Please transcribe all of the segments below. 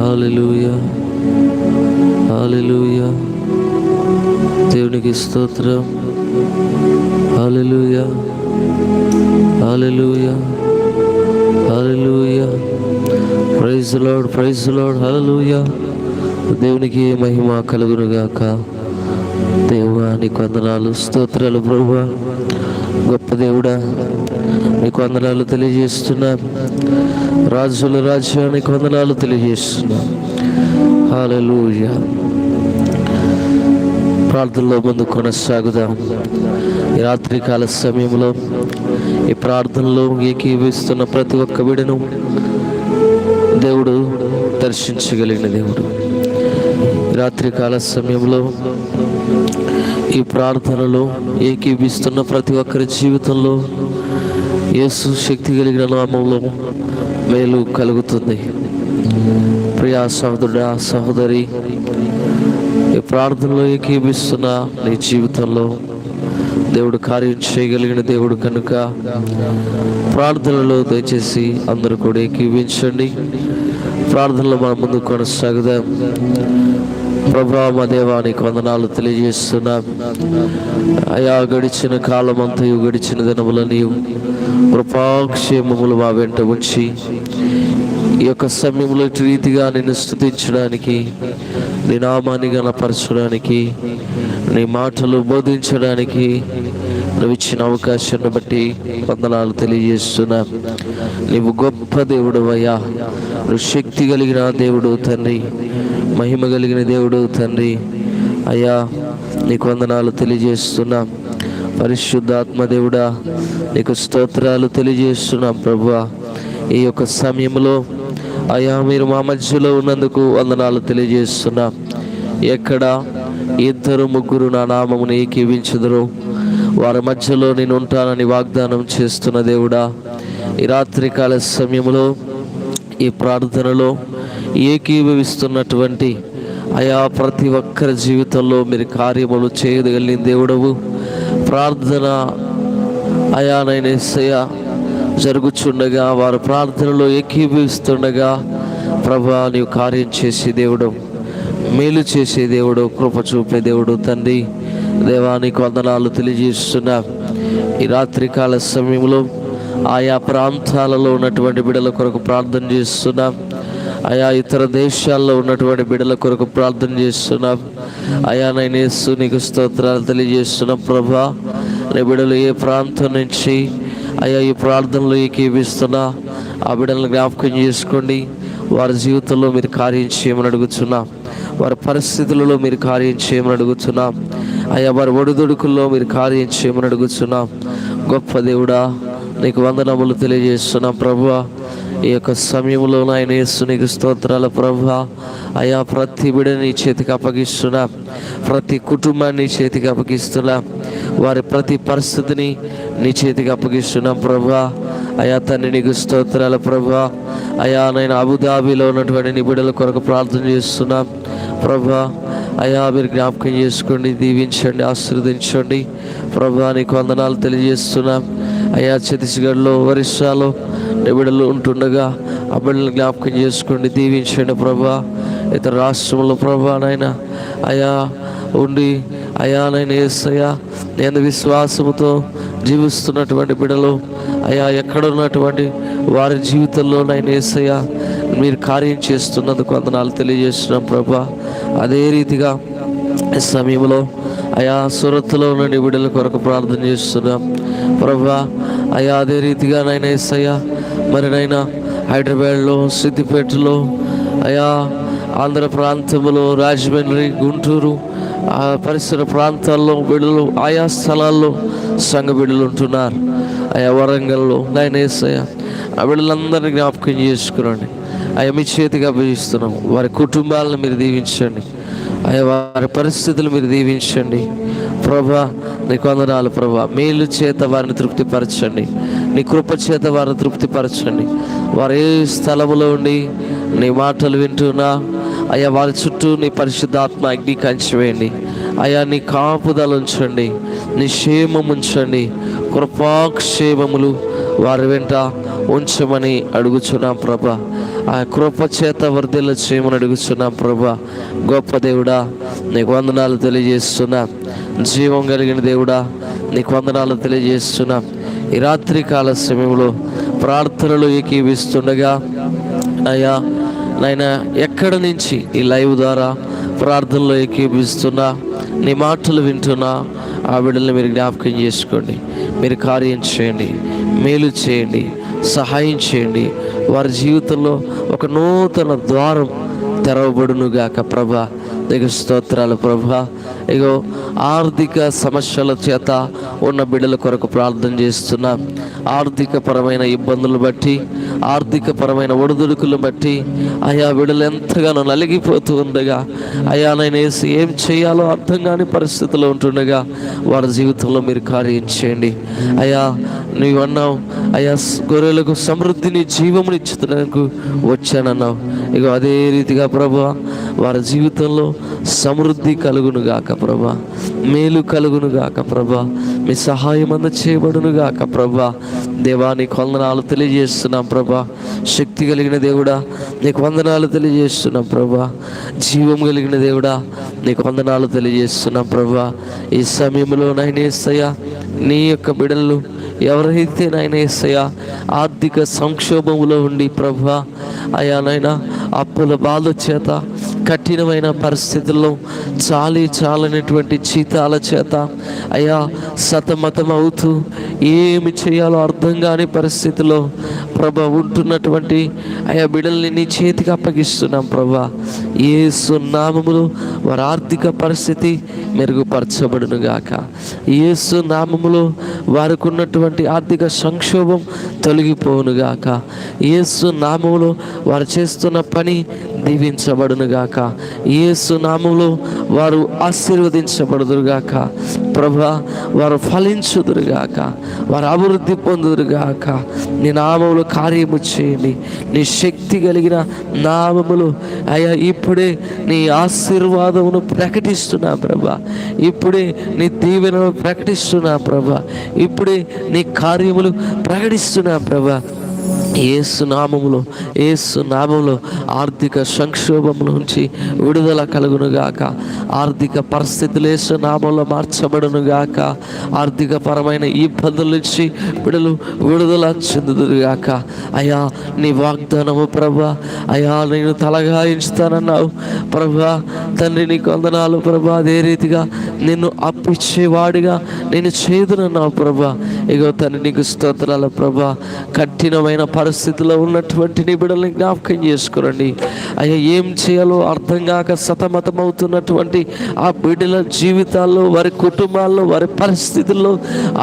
హల్లెలూయా, హల్లెలూయా. దేవునికి స్తోత్రం. హల్లెలూయా, హల్లెలూయా, హల్లెలూయా. Praise Lord, praise Lord. హల్లెలూయా. దేవునికి మహిమ కలుగును గాక. దేవుడా నీకు వందనాలు, స్తోత్రాలు ప్రభువా. గొప్ప దేవుడా నీకు వందనాలు తెలియజేస్తున్నా. రాజుల రాజ్యా నీకు వందనాలు తెలియజేస్తున్నా. హల్లెలూయా. ప్రార్థనలో ముందు కొనసాగుదాం. ఈ రాత్రికాల సమయంలో ఈ ప్రార్థనలో ఏకీభవిస్తున్న ప్రతి ఒక్క బిడ్డను దేవుడు దర్శించగలిగిన దేవుడు. రాత్రికాల సమయంలో ఈ ప్రార్థనలో ఏకీభవిస్తున్న ప్రతి ఒక్కరి జీవితంలో యేసు శక్తి కలిగిన నామంలో మేలు కలుగుతుంది. ప్రియా సహోదరుడా, సహోదరి, ఈ ప్రార్థనలో ఏకీభవిస్తున్న నీ జీవితంలో దేవుడు కార్యం చేయగలిగిన దేవుడు కనుక ప్రార్థనలో దయచేసి అందరూ కూడా ఏకీభవించండి. ప్రార్థనలో మన ముందు కొనసాగుదాం. ప్రభా మా దేవానికి వందనాలు తెలియజేస్తున్నాం. అయా గడిచిన కాలమంతయు, గడిచిన దినముల నీవు కృపాక్షేమములు మా వెంట ఉంచి ఈ యొక్క సమయంలో ఇటు రీతిగా నిన్ను స్తుతించడానికి, నీ నామాన్ని గణపరచడానికి, నీ మాటలు బోధించడానికి నువ్వు ఇచ్చిన అవకాశాన్ని బట్టి వందనాలు తెలియజేస్తున్నా. నీవు గొప్ప దేవుడు అయ్యా. నువ్వు శక్తి కలిగిన దేవుడు తండ్రి, మహిమ కలిగిన దేవుడు తండ్రి. అయ్యా నీకు వందనాలు తెలియజేస్తున్నా. పరిశుద్ధాత్మ దేవుడా నీకు స్తోత్రాలు తెలియజేస్తున్నాం ప్రభువా. ఈ యొక్క సమయంలో అయ్యా మీరు మా మధ్యలో ఉన్నందుకు వందనాలు తెలియజేస్తున్నా. ఎక్కడ ఇద్దరు ముగ్గురు నా నామమును ఏకీవించుదురో వారి మధ్యలో నేను ఉంటానని వాగ్దానం చేస్తున్న దేవుడా, ఈ రాత్రికాల సమయంలో ఈ ప్రార్థనలో ఏకీభవిస్తున్నటువంటి అయా ప్రతి ఒక్కరి జీవితంలో మీరు కార్యములు చేయగలిగిన దేవుడవు. ప్రార్థన అయానైనా యేసయ్యా జరుగుచుండగా, వారు ప్రార్థనలో ఏకీభవిస్తుండగా ప్రభా నీవు కార్యం చేసే దేవుడు, మేలు చేసే దేవుడు, కృప చూపే దేవుడు తండ్రి. దేవానికి వందనాలు తెలియజేస్తున్నా. ఈ రాత్రికాల సమయంలో ఆయా ప్రాంతాలలో ఉన్నటువంటి బిడ్డల కొరకు ప్రార్థన చేస్తున్నాం. ఆయా ఇతర దేశాల్లో ఉన్నటువంటి బిడ్డల కొరకు ప్రార్థన చేస్తున్నాం. అయా నేను యేసు నీకు స్తోత్రాలు తెలియజేస్తున్నాం ప్రభా. నీ బిడ్డలు ఏ ప్రాంతం నుంచి అయ్యా ఈ ప్రార్థనలో ఏకీభవిస్తున్నా ఆ బిడ్డలను జ్ఞాపకం చేసుకోండి. వారి జీవితంలో మీరు కార్యం చేయమని అడుగుతున్నా. వారి పరిస్థితులలో మీరు కార్యం చేయమని అడుగుతున్నా. అయ్యా వారి ఒడిదుడుకుల్లో మీరు కార్యం చేయమని అడుగుతున్నా. గొప్ప దేవుడా నీకు వందనములు తెలియజేస్తున్నాం ప్రభువా. ఈ యొక్క సమయంలో నాయన యేసు నీకు స్తోత్రాల ప్రభువా. అయా ప్రతి బిడ్డని నీ చేతికి అప్పగిస్తున్నా. ప్రతి కుటుంబాన్ని నీ చేతికి అప్పగిస్తున్నా. వారి ప్రతి పరిస్థితిని నీ చేతికి అప్పగిస్తున్నాం ప్రభువా. అయా తండ్రి నీకు స్తోత్రాల ప్రభువా. అయా నేను అబుదాబిలో ఉన్నటువంటి నీ బిడ్డల కొరకు ప్రార్థన చేస్తున్నాం ప్రభువా. అయా మీరు జ్ఞాపకం చేసుకోండి, దీవించండి, ఆశీర్వదించండి ప్రభువా. నీకు వందనాలు తెలియజేస్తున్నాం. అయా ఛత్తీస్గఢ్లో, ఒరిస్సాలో నీ బిడ్డలు ఉంటుండగా ఆ బిడ్డలను జ్ఞాపకం చేసుకోండి, దీవించండి ప్రభా. ఇతర రాష్ట్రంలో ప్రభా నాయన అయా ఉండి అయా నేను యేసయ్యా నేను విశ్వాసముతో జీవిస్తున్నటువంటి బిడ్డలు అయా ఎక్కడ ఉన్నటువంటి వారి జీవితంలో నేను యేసయ్యా మీరు కార్యం చేస్తున్నందుకు వందనాలు తెలియజేస్తున్నాం ప్రభా. అదే రీతిగా ఈ సమయంలో అయా సూరత్లో ఉన్న నీ బిడ్డల కొరకు ప్రార్థన చేస్తున్నాం ప్రభా. అయా అదే రీతిగా నాయన యేసయ్యా మరి నైనా హైదరాబాద్లో, సిద్దిపేటలో, అయా ఆంధ్ర ప్రాంతంలో, రాజమండ్రి, గుంటూరు ఆ పరిసర ప్రాంతాల్లో బిడ్డలు ఆయా స్థలాల్లో సంఘ బిడ్డలు ఉంటున్నారు. ఆయా వరంగల్లో నాయన యేసయ్యా ఆ బిడ్డలందరినీ జ్ఞాపకం చేసుకురండి. అయ్యా మీ చేతికి అప్పగిస్తున్నాం. వారి కుటుంబాలను మీరు దీవించండి. అయ్యా వారి పరిస్థితులు మీరు దీవించండి ప్రభా. నీకు వందనాలు ప్రభా. మేలు చేత వారిని తృప్తిపరచండి. నీ కృప చేత వారిని తృప్తిపరచండి. వారు ఏ స్థలంలో ఉండి నీ మాటలు వింటున్నా అయ్యా వారి చుట్టూ నీ పరిశుద్ధాత్మ అగ్ని కంచి వేయండి. అయ్యా నీ కాపుదల ఉంచండి, నీ క్షేమం ఉంచండి. కృపాక్షేమములు వారి వెంట ఉంచమని అడుగుచున్నాం ప్రభా. ఆ కృప చేత వర్ధిల్ల చేయమని అడుగుచున్నాం ప్రభా. గొప్ప దేవుడా నీకు వందనాలు తెలియజేస్తున్నా. జీవం కలిగిన దేవుడా నీకు వందనాలు తెలియజేస్తున్నా. ఈ రాత్రి కాల సమయంలో ప్రార్థనలు ఏకీవిస్తుండగా అయ్యా నాయన ఎక్కడి నుంచి ఈ లైవ్ ద్వారా ప్రార్థనలో ఏకీవిస్తున్నా, నీ మాటలు వింటున్నా ఆ బిడ్డల్ని మీరు జ్ఞాపకం చేసుకోండి. మీరు కార్యం చేయండి, మేలు చేయండి, సహాయం చేయండి. వారి జీవితంలో ఒక నూతన ద్వారం తెరవబడునుగాక ప్రభా. నీకు స్తోత్రాలు ప్రభా. ఇగో ఆర్థిక సమస్యల చేత ఉన్న బిడ్డల కొరకు ప్రార్థన చేస్తున్నా. ఆర్థిక పరమైన ఇబ్బందులు బట్టి, ఆర్థిక పరమైన ఒడిదుడుకులు బట్టి అయా బిడ్డలు ఎంతగానో నలిగిపోతూ ఉండగా, అయా నేను ఏం చేయాలో అర్థం కాని పరిస్థితిలో ఉంటుండగా వారి జీవితంలో మీరు కార్యం చేయండి. అయా నీవు అన్నావు, అయా గొర్రెలకు సమృద్ధిని జీవముని ఇచ్చుటకు వచ్చానన్నావు. ఇక అదే రీతిగా ప్రభా వారి జీవితంలో సమృద్ధి కలుగునుగాక ప్రభా, మేలు కలుగునుగాక ప్రభా, మీ సహాయం చేయబడునుగాక ప్రభా. దేవా నీకు వందనాలు తెలియజేస్తున్నాం ప్రభా. శక్తి కలిగిన దేవుడా నీకు వందనాలు తెలియజేస్తున్నాం ప్రభా. జీవం కలిగిన దేవుడా నీకు వందనాలు తెలియజేస్తున్నాం ప్రభా. ఈ సమయంలో నాయన యేసయ్యా నీ యొక్క బిడ్డలు ఎవరైతే నాయన యేసయ్యా ఆర్థిక సంక్షోభంలో ఉండి ప్రభా అయా నాయన అప్పుల బాధ చేత, కఠినమైన పరిస్థితుల్లో, చాలనటువంటి జీతాల చేత అయా సతమతం అవుతూ ఏమి చేయాలో అర్థం కాని పరిస్థితిలో ప్రభా ఉంటున్నటువంటి అయా బిడ్డల్ని నీ చేతికి అప్పగిస్తున్నాం ప్రభా. యేసు నామములో వారి ఆర్థిక పరిస్థితి మెరుగుపరచబడునుగాక. యేసు నామములో వారికి ఉన్నటువంటి ఆర్థిక సంక్షోభం తొలగిపోవునుగాక. యేసు నామములో వారు చేస్తున్న పని దీవించబడునుగాక. యేసు నామములో వారు ఆశీర్వదించబడుదురుగాక ప్రభా. వారు ఫలించుదురుగాక, వారు అభివృద్ధి పొందుదురుగాక. నీ నామములో కార్యము చేయండి. నీ శక్తి కలిగిన నామములు అయ్యా ఇప్పుడే నీ ఆశీర్వాదమును ప్రకటిస్తున్నా ప్రభా. ఇప్పుడే నీ దీవెనను ప్రకటిస్తున్నా ప్రభా. ఇప్పుడే నీ కార్యములు ప్రకటిస్తున్నా ప్రభా. యేసు నామములో ఆర్థిక సంక్షోభం నుంచి విడుదల కలుగునుగాక. ఆర్థిక పరిస్థితులు యేసు నామంలో మార్చబడునుగాక. ఆర్థిక పరమైన ఇబ్బందుల నుంచి విడుదల చెందుదురుగాక. అయా నీ వాగ్దానము ప్రభా, అయా నేను తలగాయించుతానన్నావు ప్రభా. తండ్రి నీకు వందనాలు ప్రభా. అదే రీతిగా నిన్ను అప్పిచ్చేవాడిగా నేను చేదునన్నావు ప్రభా. ఇగో తండ్రి నీకు స్తోత్రాలు ప్రభా. కఠినమైన పరిస్థితిలో ఉన్నటువంటి నీ బిడ్డల్ని జ్ఞాపకం చేసుకోరండి అయ్యా. ఏం చేయాలో అర్థం కాక సతమతమవుతున్నటువంటి ఆ బిడ్డల జీవితాల్లో, వారి కుటుంబాల్లో, వారి పరిస్థితుల్లో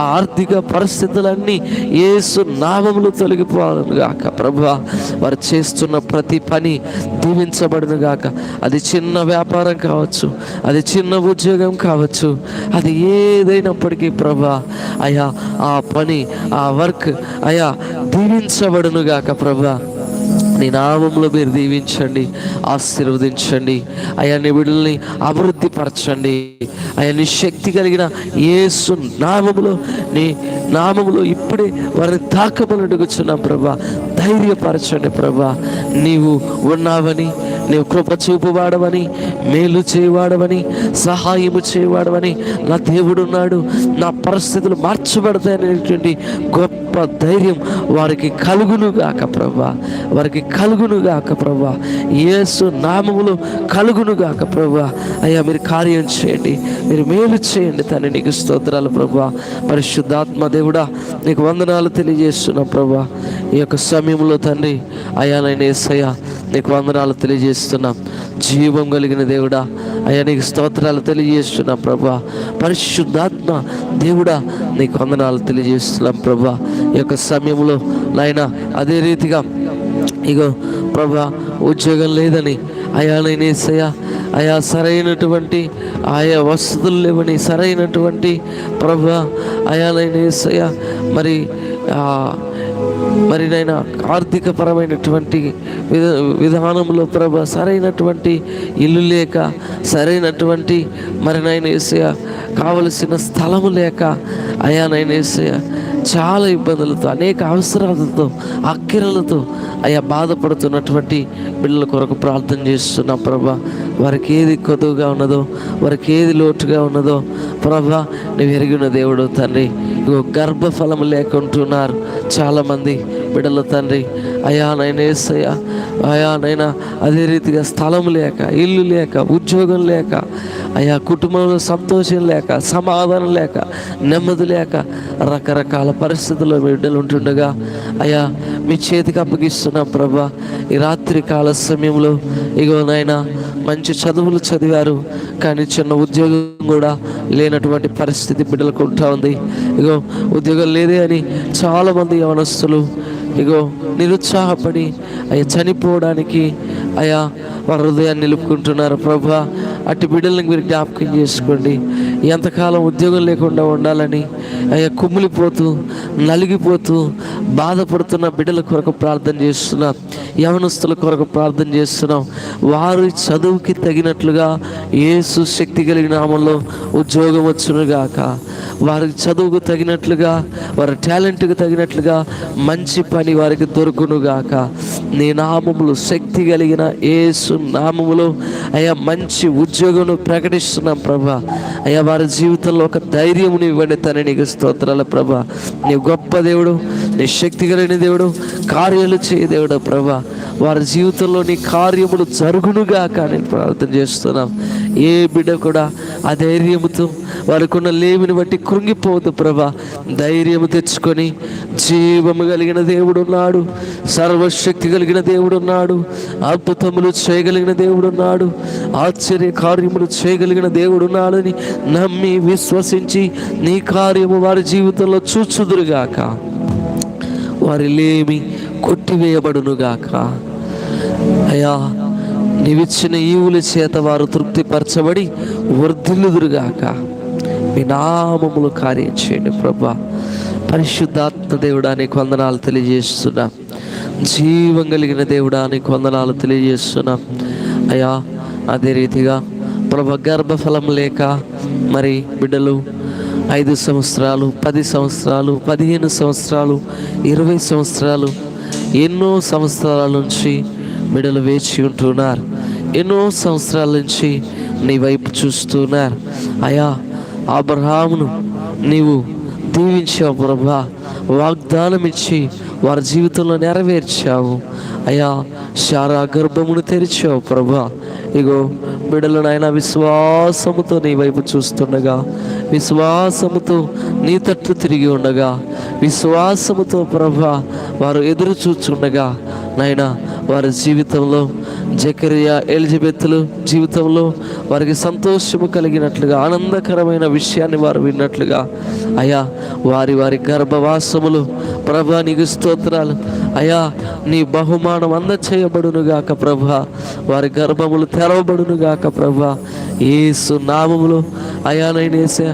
ఆ ఆర్థిక పరిస్థితులన్నీ యేసు నామములో తొలగిపోవాలనుగాక ప్రభా. వారు చేస్తున్న ప్రతి పని దీవించబడునుగాక. అది చిన్న వ్యాపారం కావచ్చు, అది చిన్న ఉద్యోగం కావచ్చు, అది ఏదైనప్పటికీ ప్రభా అయ్యా ఆ పని, ఆ వర్క్ అయ్యా దీవించబడునుగాక ప్రభా. నీ నామంలో మీరు దీవించండి, ఆశీర్వదించండి అయ్యా. నీ బిడ్డల్ని అభివృద్ధి పరచండి అయ్యా. నీ శక్తి కలిగిన యేసు నామములో ఇప్పుడే వారిని తాకమని అడుగుచున్నాం ప్రభా. ధైర్యపరచండి ప్రభా. నీవు ఉన్నావని, నీవు కృప చూపువాడవని, మేలు చేయవాడవని, సహాయము చేయవాడవని నా దేవుడున్నాడు, నా పరిస్థితులు మార్చబడతాయనేటువంటి గొప్ప ధైర్యం వారికి కలుగునుగాక ప్రభా. వారికి కలుగునుగాక ప్రభా. యేసు నామములో కలుగునుగాక ప్రభా. అయ్యా మీరు కార్యం చేయండి, మీరు మేలు చేయండి తండ్రి. నీకు స్తోత్రాలు ప్రభా. పరిశుద్ధాత్మ దేవుడా నీకు వందనాలు తెలియజేస్తున్నాం ప్రభా. ఈ యొక్క సమయంలో తండ్రి అయ్యా నేను యేసయ్యా నీకు వందనాలు తెలియజేస్తున్నాం. జీవం కలిగిన దేవుడా అయ్యా నీకు స్తోత్రాలు తెలియజేస్తున్నాం ప్రభా. పరిశుద్ధాత్మ దేవుడా నీకు వందనాలు తెలియజేస్తున్నాం ప్రభా. ఈ యొక్క సమయంలో నాయన అదే రీతిగా ఇగో ప్రభా ఉద్యోగం లేదని అయా నేను యేసయ్యా అయా సరైనటువంటి ఆయా వసతులు లేవని, సరైనటువంటి ప్రభా అయా నేను యేసయ్యా మరి నైనా ఆర్థిక పరమైనటువంటి విధానంలో ప్రభా సరైనటువంటి ఇల్లు లేక, సరైనటువంటి మరి నైనా యేసయ్యా కావలసిన స్థలము లేక అయా నైనా యేసయ్యా చాలా ఇబ్బందులతో, అనేక అవసరాలతో, అక్కిరలతో అయ్యా బాధపడుతున్నటువంటి బిడ్డల కొరకు ప్రార్థన చేస్తున్నాం ప్రభా. వారికి ఏది కొదువుగా ఉన్నదో, వారికి ఏది లోటుగా ఉన్నదో ప్రభా నువ్వు ఎరిగిన దేవుడు తండ్రి. ఇగో గర్భఫలం లేకుంటున్నారు చాలామంది బిడ్డలు తండ్రి. అయా నైనా యేసయ్యా, అయా నైనా అదే రీతిగా స్థలం లేక, ఇల్లు లేక, ఉద్యోగం లేక, అయా కుటుంబంలో సంతోషం లేక, సమాధానం లేక, నెమ్మది లేక, రకరకాల పరిస్థితుల్లో బిడ్డలు ఉంటుండగా అయా మీ చేతికి అప్పగిస్తున్నాం ప్రభా. ఈ రాత్రి కాల సమయంలో ఇగో నాయనా మంచి చదువులు చదివారు కానీ చిన్న ఉద్యోగం కూడా లేనటువంటి పరిస్థితి బిడ్డలకు ఉంటా ఉంది. ఇగో ఉద్యోగం లేదే అని చాలామంది యవనస్తులు ఇగో నిరుత్సాహపడి అయ్యా చనిపోవడానికి అయా వారి హృదయాన్ని నిలుపుకుంటున్నారు ప్రభా. అట్టి బిడ్డలను మీరు జ్ఞాపకం చేసుకోండి. ఎంతకాలం ఉద్యోగం లేకుండా ఉండాలని అయ్యా కుమిలిపోతూ నలిగిపోతూ బాధపడుతున్న బిడ్డల కొరకు ప్రార్థన చేస్తున్నాం. యవనస్తుల కొరకు ప్రార్థన చేస్తున్నాం. వారి చదువుకి తగినట్లుగా యేసు శక్తి కలిగిన నామంలో ఉద్యోగం వచ్చునుగాక. వారి చదువుకు తగినట్లుగా, వారి టాలెంట్కి తగినట్లుగా మంచి పని వారికి దొరుకునుగాక. నీ నామములు శక్తి కలిగిన యేసు నామములో అయ్యా మంచి ఉద్యోగం ప్రకటిస్తున్నాం ప్రభా. అయ్యా వారి జీవితంలో ఒక ధైర్యముని ఇవ్వండి తన. నీకు స్తోత్రాల ప్రభా. నీ గొప్ప దేవుడు, నీ శక్తి కలిగిన దేవుడు, కార్యాలు చేయ దేవుడు ప్రభా. వారి జీవితంలో నీ కార్యములు జరుగునుగాక నేను ప్రార్థన చేస్తున్నాం. ఏ బిడ్డ కూడా ఆ ధైర్యముతో వారికి ఉన్న లేమిని బట్టి కృంగిపోవద్దు ప్రభా. ధైర్యము తెచ్చుకొని జీవము కలిగిన దేవుడు ఉన్నాడు, సర్వశక్తి కలిగిన దేవుడు ఉన్నాడు, అద్భుతములు చేయగలిగిన దేవుడు ఉన్నాడు, ఆశ్చర్య కార్యములు చేయగలిగిన దేవుడు ఉన్నాడని నమ్మి విశ్వసించి నీ కార్యము వారి జీవితంలో చూచుదురుగాక. వారి లేమి కొట్టివేయబడునుగాక. అయ్యా నీవిచ్చిన ఈవుల చేత వారు తృప్తిపరచబడి వర్ధిల్లుదురుగాక. మీ నామములు కార్యం చేయండి ప్రభా. పరిశుద్ధాత్మ దేవుడా నీకు వందనాలు తెలియజేస్తున్నాం. జీవం కలిగిన దేవుడా నీకు వందనాలు తెలియజేస్తున్నాం. అయ్యా అదే రీతిగా ప్రభా గర్భఫలం లేక మరి బిడ్డలు 5 సంవత్సరాలు, 10 సంవత్సరాలు, 15 సంవత్సరాలు, 20 సంవత్సరాలు, ఎన్నో సంవత్సరాల నుంచి బిడ్డలు వేచి ఉంటున్నారు. ఎన్నో సంవత్సరాల నుంచి నీ వైపు చూస్తున్నారు. అయా అబ్రహామును నీవు దీవించావు ప్రభా, వాగ్దానం ఇచ్చి వారి జీవితంలో నెరవేర్చావు. అయా శారా గర్భమును తెరిచావు ప్రభా. ఇగో బిడ్డలు నాయన విశ్వాసముతో నీ వైపు చూస్తుండగా, విశ్వాసముతో నీ తట్టు తిరిగి ఉండగా, విశ్వాసముతో ప్రభా వారు ఎదురు చూచుండగా నాయనా వారి జీవితంలో జకరియా ఎలిజబెత్లు జీవితంలో వారికి సంతోషము కలిగినట్లుగా, ఆనందకరమైన విషయాన్ని వారు విన్నట్లుగా అయా వారి గర్భవాసములు ప్రభా నీకు స్తోత్రాలు. అయా నీ బహుమానం అందచేయబడునుగాక ప్రభా. వారి గర్భములు తెరవబడునుగాక ప్రభా. యేసు నామములో అయా నైనేసా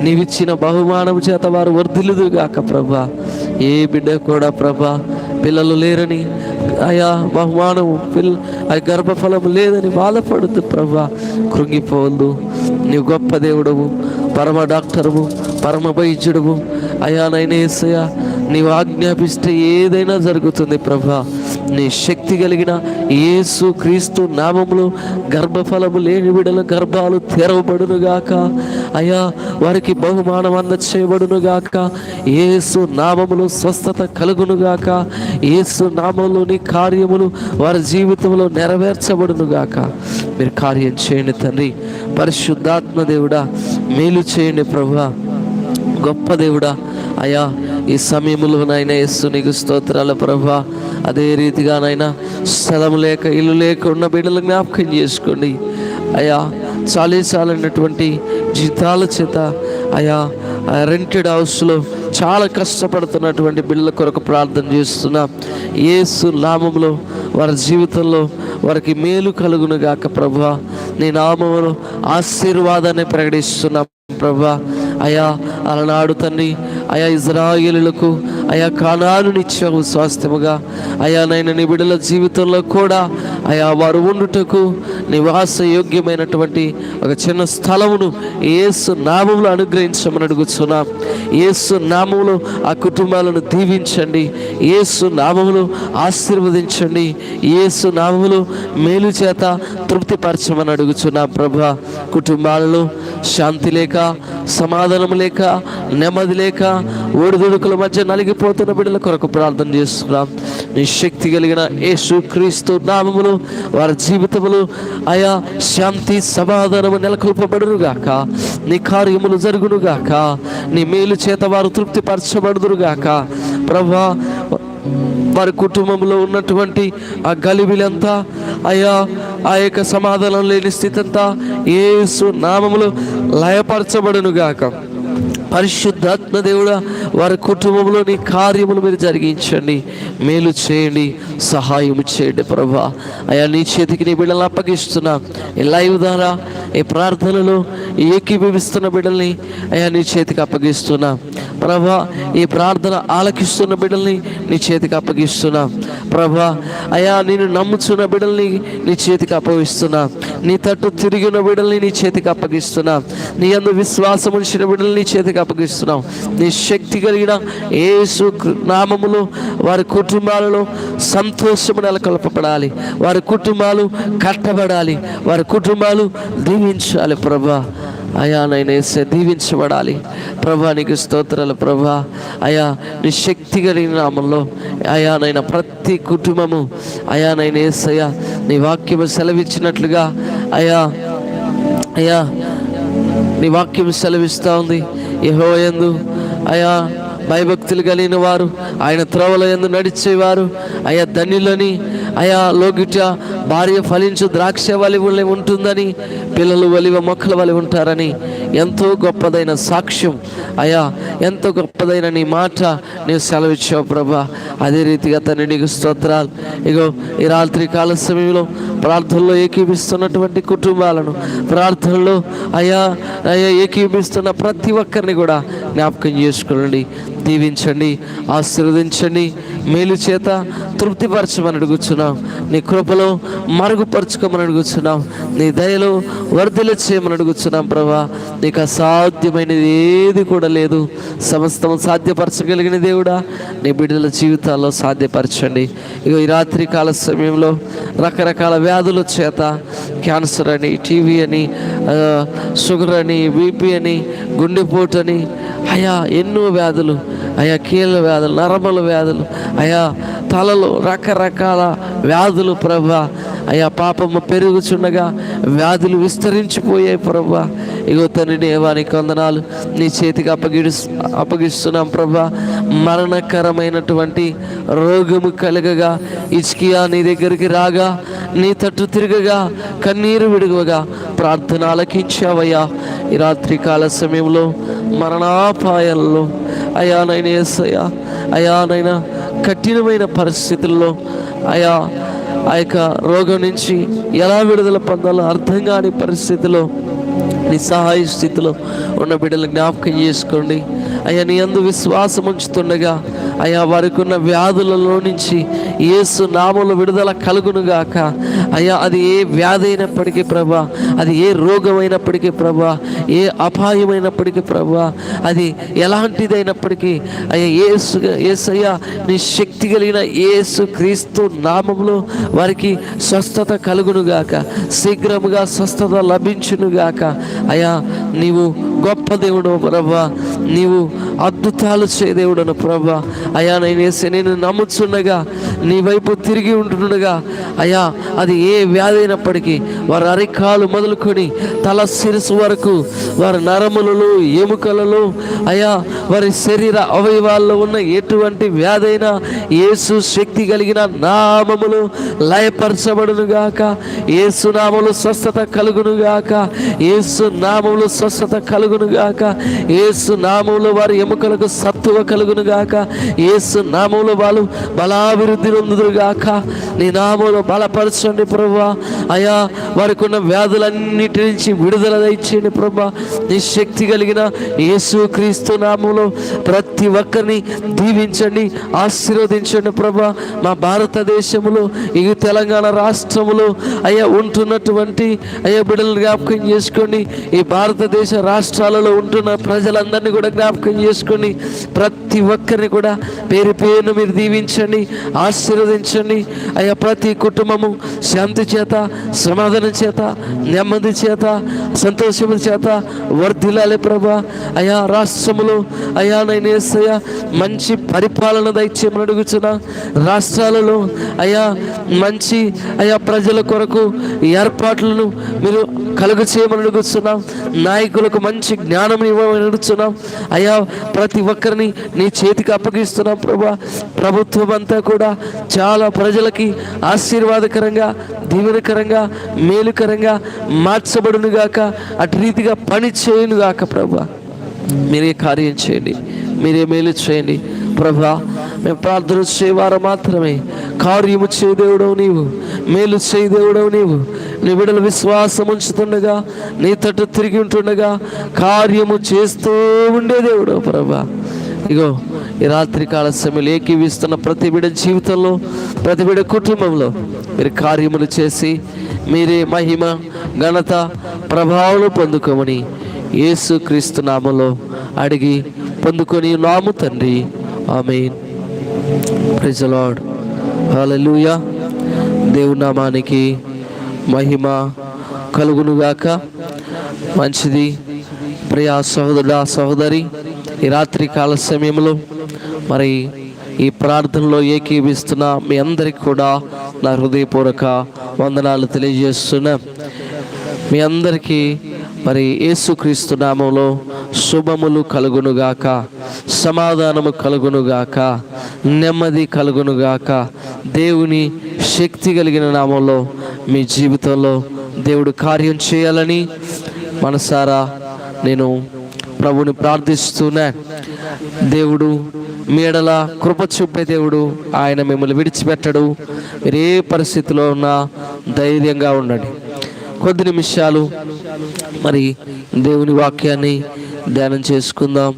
నీవిచ్చిన బహుమానం చేత వారు వర్ధిల్లుదుగాక ప్రభా. ఏ బిడ్డ కూడా ప్రభా పిల్లలు లేరని అయా బహుమానం గర్భఫలం లేదని బాధపడద్దు ప్రభా. కృంగిపోవద్దు. నీవు గొప్ప దేవుడవు, పరమ డాక్టరువు, పరమ వైద్యుడువు. అయా నైనేసయ్యా నీవు ఆజ్ఞాపిస్తే ఏదైనా జరుగుతుంది ప్రభా. నీ శక్తి కలిగిన యేసు క్రీస్తు నామములో గర్భఫలము లేని బిడ్డల గర్భాలు తెరవబడునుగాక. అయా వారికి బహుమానం అందచేయబడునుగాక. యేసు నామములో స్వస్థత కలుగునుగాక. యేసు నామములోని కార్యములు వారి జీవితంలో నెరవేర్చబడునుగాక. మీరు కార్యం చేయండి తండ్రి. పరిశుద్ధాత్మ దేవుడా మేలు చేయండి ప్రభా. గొప్ప దేవుడా అయా ఈ సమయంలో నాయన యేసు నీకు స్తోత్రాల ప్రభా. అదే రీతిగా నాయన స్థలం లేక, ఇల్లు లేక ఉన్న బిడ్డలు జ్ఞాపకం చేసుకోండి అయా. చాలైనటువంటి జీతాల చేత అయా రెంటెడ్ హౌస్లో చాలా కష్టపడుతున్నటువంటి బిడ్డల కొరకు ప్రార్థన చేస్తున్నాం. యేసు నామములో వారి జీవితంలో వారికి మేలు కలుగునుగాక ప్రభా. నీ నామములో ఆశీర్వాదాన్ని ప్రకటిస్తున్నాం ప్రభా. అయా అలనాడు తండ్రి అయా ఇజ్రాయేలులకు అయా కానానునిచ్చావు స్వాస్థ్యముగా. అయా నైనా నీ బిడ్డల జీవితంలో కూడా అయా వారు ఉండుటకు నివాస యోగ్యమైనటువంటి ఒక చిన్న స్థలమును యేసు నామములో అనుగ్రహించమని అడుగుతున్నాం. యేసు నామములో ఆ కుటుంబాలను దీవించండి, యేసు నామములో ఆశీర్వదించండి, యేసు నామములో మేలు చేత తృప్తిపరచమని అడుగుతున్నాం. ప్రభా, కుటుంబాలలో శాంతి లేక, సమాధానం లేక, నెమ్మది లేక, ఒడిదుడుకుల మధ్య నలిగిపోతున్న బిడ్డల కొరకు ప్రార్థన చేస్తున్నాం. నీ శక్తి కలిగిన యేసుక్రీస్తు నామములో వారి జీవితములు అయా శాంతి సమాధానము నెలకొల్పబడునుగాక, నీ కార్యములు జరుగునుగాక, నీ మేలు చేత వారు తృప్తిపరచబడుదురుగాక. ప్రభా, వారి కుటుంబంలో ఉన్నటువంటి ఆ గలిబిలంతా అయా ఆ యొక్క సమాధానం లేని స్థితి అంతా యేసు నామములో లయపరచబడునుగాక. పరిశుద్ధాత్మ దేవుడా, వారి కుటుంబంలో నీ కార్యములు మీరు జరిగించండి, మేలు చేయండి, సహాయం చేయండి. ప్రభా, అయా నీ చేతికి నీ బిడ్డలను అప్పగిస్తున్నా. ఈ లైవ్ ద్వారా ఈ ప్రార్థనలో ఏకీభవిస్తున్న బిడ్డల్ని అయా నీ చేతికి అప్పగిస్తున్నా. ప్రభా, ఈ ప్రార్థన ఆలకిస్తున్న బిడ్డల్ని నీ చేతికి అప్పగిస్తున్నా. ప్రభా, అయా నేను నమ్ముచున్న బిడ్డల్ని నీ చేతికి అప్పగిస్తున్నా. నీ తట్టు తిరిగిన బిడ్డల్ని నీ చేతికి అప్పగిస్తున్నా. నీ యందు విశ్వాసం ఉంచిన బిడ్డల్ని నీ చేతికి అప్పగిస్తున్నాం. నీ శక్తి కలిగిన యేసు నామములో వారి కుటుంబాలలో సంతోషము నెలకొల్పబడాలి, వారి కుటుంబాలు కట్టబడాలి, వారి కుటుంబాలు దీవించాలి. ప్రభా, అయా నైనా యేసే దీవించబడాలి. ప్రభా, నీకు స్తోత్రాలు. ప్రభా, అయా నీ శక్తి కలిగిన నామంలో అయా నైనా ప్రతి కుటుంబము అయా నైనా యేసయ్యా నీ వాక్యము సెలవిచ్చినట్లుగా అయా అయా నీ వాక్యం సెలవిస్తూ ఉంది. యెహోవా యందు అయా భయభక్తులు కలిగిన వారు, ఆయన త్రోవల యందు నడిచేవారు అయా ధన్యులని, అయా లోగిట భార్య ఫలించు ద్రాక్ష వలి ఉంటుందని, పిల్లలు వలివ మొక్కల వలి ఉంటారని ఎంతో గొప్పదైన సాక్ష్యం అయా, ఎంతో గొప్పదైన నీ మాట నీవు సెలవిచ్చావు ప్రభా. అదే రీతిగా తండ్రి నీకు స్తోత్రాలు. ఇగో ఈ రాత్రి కాల సమయంలో ప్రార్థనలో ఏకీభిస్తున్నటువంటి కుటుంబాలను, ప్రార్థనలో అయా అయా ఏకీభిస్తున్న ప్రతి ఒక్కరిని కూడా జ్ఞాపకం చేసుకోండి, దీవించండి, ఆశీర్వదించండి, మేలు చేత తృప్తిపరచమని అడుగుతున్నాం. నీ కృపలో మరుగుపరచుకోమని అడుగుతున్నాం. నీ దయలో వర్ధల చేయమని అడుగుతున్నాం. ప్రభా, నీకు అసాధ్యమైనది ఏది కూడా లేదు. సమస్తము సాధ్యపరచగలిగిన దేవుడా, నీ బిడ్డల జీవితాల్లో సాధ్యపరచండి. ఇక ఈ రాత్రి కాల సమయంలో రకరకాల వ్యాధుల చేత, క్యాన్సర్ అని, టీవీ అని, షుగర్ అని, బీపీ అని, గుండెపోటు అని, అయా ఎన్నో వ్యాధులు, అయా కీళ్ళ వ్యాధులు, నరముల వ్యాధులు, అయా తలలో రకరకాల వ్యాధులు ప్రభా. అయా పాపము పెరుగుచుండగా వ్యాధులు విస్తరించిపోయాయి ప్రభా. ఇగో తండ్రి దేవానికి వందనాలు, నీ చేతికి అప్పగిస్తున్నాం ప్రభా. మరణకరమైనటువంటి రోగము కలగగా ఇచ్కియా నీ దగ్గరికి రాగా, నీ తట్టు తిరగగా, కన్నీరు విడుగగా ప్రార్థన ఆలకించావయ్యా. ఈ రాత్రి కాల సమయంలో మరణాపాయాల్లో అయా నైనా యేసయ్యా, అయా నైనా కఠినమైన పరిస్థితుల్లో అయా ఆ యొక్క రోగం నుంచి ఎలా విడుదల పొందాలో అర్థం కాని పరిస్థితిలో నిస్సహాయ స్థితిలో ఉన్న బిడ్డలు జ్ఞాపకం చేసుకోండి. అయ్యా నీ యందు విశ్వాసం ఉంచుతుండగా అయ్యా వారికి ఉన్న వ్యాధులలో నుంచి యేసు నామములో విడుదల కలుగునుగాక. అయ్యా అది ఏ వ్యాధి అయినప్పటికీ ప్రభా, అది ఏ రోగమైనప్పటికీ ప్రభా, ఏ అపాయమైనప్పటికీ ప్రభా, అది ఎలాంటిదైనప్పటికీ అయ్యా యేసయ్యా నీ శక్తి కలిగిన యేసు క్రీస్తు నామములో వారికి స్వస్థత కలుగునుగాక, శీఘ్రముగా స్వస్థత లభించునుగాక. అయ్యా నీవు గొప్ప దేవుడు ప్రభా, నీవు అద్భుతాలు చే దేవుడను ప్రభా. అయా నేను నమ్ముచుండగా, నీ వైపు తిరిగి ఉంటుండగా అయా అది ఏ వ్యాధి అయినప్పటికీ వారి అరికాలు మొదలుకొని తల శిరస్సు వరకు వారి నరములలో, ఎముకలలో అయా వారి శరీర అవయవాల్లో ఉన్న ఎటువంటి వ్యాధి అయినా యేసు శక్తి కలిగిన నామములు లయపరచబడునుగాక. యేసు నామములు స్వస్థత కలుగునుగాక, యేసు నామములు స్వస్థత కలుగునుగాక, యేసు నామములు వారి ఎముకలకు సత్తువ కలుగునుగాక, యేసు నామములు వాళ్ళు బలాభివృద్ధి శుద్ధి నొందుదురుగాక. నీ నామములో బలపరచండి ప్రభువా. అయా వారికి ఉన్న వ్యాధులన్నిటి నుంచి విడుదల దయచేయండి ప్రభువా. నీ శక్తి కలిగిన యేసుక్రీస్తు నామములో ప్రతి ఒక్కరిని దీవించండి, ఆశీర్వదించండి ప్రభువా. మా భారతదేశంలో ఈ తెలంగాణ రాష్ట్రములో అయ్యా ఉంటున్నటువంటి అయ్యా బిడ్డలను జ్ఞాపకం చేసుకోండి. ఈ భారతదేశ రాష్ట్రాలలో ఉంటున్న ప్రజలందరినీ కూడా జ్ఞాపకం చేసుకోండి. ప్రతి ఒక్కరిని కూడా పేరు పేరును మీరు దీవించండి, ఆశీర్వదించండి. అయ్యా ప్రతి కుటుంబము శాంతి చేత, సమాధానం చేత, నెమ్మది చేత, సంతోషము చేత వర్ధిల్లాలి ప్రభా. అయా రాష్ట్రములో అయా నేను యేసయ్యా మంచి పరిపాలన దయచేయమని అడుగుతున్నా. రాష్ట్రాలలో అయా మంచి అయా ప్రజల కొరకు ఏర్పాట్లను మీరు కలుగ చేయమని అడుగుతున్నాం. నాయకులకు మంచి జ్ఞానం ఇవ్వమని అడుగుతున్నాం. అయా ప్రతి ఒక్కరిని నీ చేతికి అప్పగిస్తున్నాం ప్రభా. ప్రభుత్వం అంతా కూడా చాలా ప్రజలకి ఆశీర్వాదకరంగా, దీవెనకరంగా, మేలుకరంగా మార్చబడునుగాక. అటు రీతిగా పని చేయునుగాక ప్రభా. మీరే కార్యం చేయండి, మీరే మేలు చేయండి ప్రభా. మేము ప్రార్థన చేయవారు మాత్రమే కార్యము చేయ దేవుడవు నీవు, మేలు చేయ దేవుడవు నీవు. నీ బిడ్డలు విశ్వాసం ఉంచుతుండగా, నీ తట్టు తిరిగి ఉంటుండగా కార్యము చేస్తూ ఉండే దేవుడు ప్రభా. ఇగో ఈ రాత్రి కాల సమయంలో ఏకీవిస్తున్న ప్రతి బిడ్డ జీవితంలో, ప్రతి బిడ్డ కుటుంబంలో మీరు కార్యములు చేసి మీరే మహిమ, ఘనత, ప్రభావం పొందుకోమని యేసుక్రీస్తు నామములో అడిగి పొందుకొని నాము తండ్రి, ఆమేన్. Praise the Lord. హల్లెలూయా. దేవుని నామానికి మహిమ కలుగునుగాక. మంచిది ప్రియా సహోదరుడా, సహోదరి, ఈ రాత్రి కాల సమయంలో మరి ఈ ప్రార్థనలో ఏకీవిస్తున్న మీ అందరికి కూడా నా హృదయపూర్వక వందనాలు తెలియజేస్తున్నా. మీ అందరికీ మరి యేసుక్రీస్తు నామములో శుభములు కలుగునుగాక, సమాధానము కలుగునుగాక, నెమ్మది కలుగునుగాక. దేవుని శక్తి కలిగిన నామంలో మీ జీవితంలో దేవుడు కార్యం చేయాలని మనసారా నేను ప్రభుని ప్రార్థిస్తున్నా. దేవుడు మీ ఎడల కృప చూపే దేవుడు. ఆయన మిమ్మల్ని విడిచిపెట్టడు. మీరు ఏ పరిస్థితిలో ఉన్నా ధైర్యంగా ఉండండి. కొద్ది నిమిషాలు మరి దేవుని వాక్యాన్ని ధ్యానం చేసుకుందాం.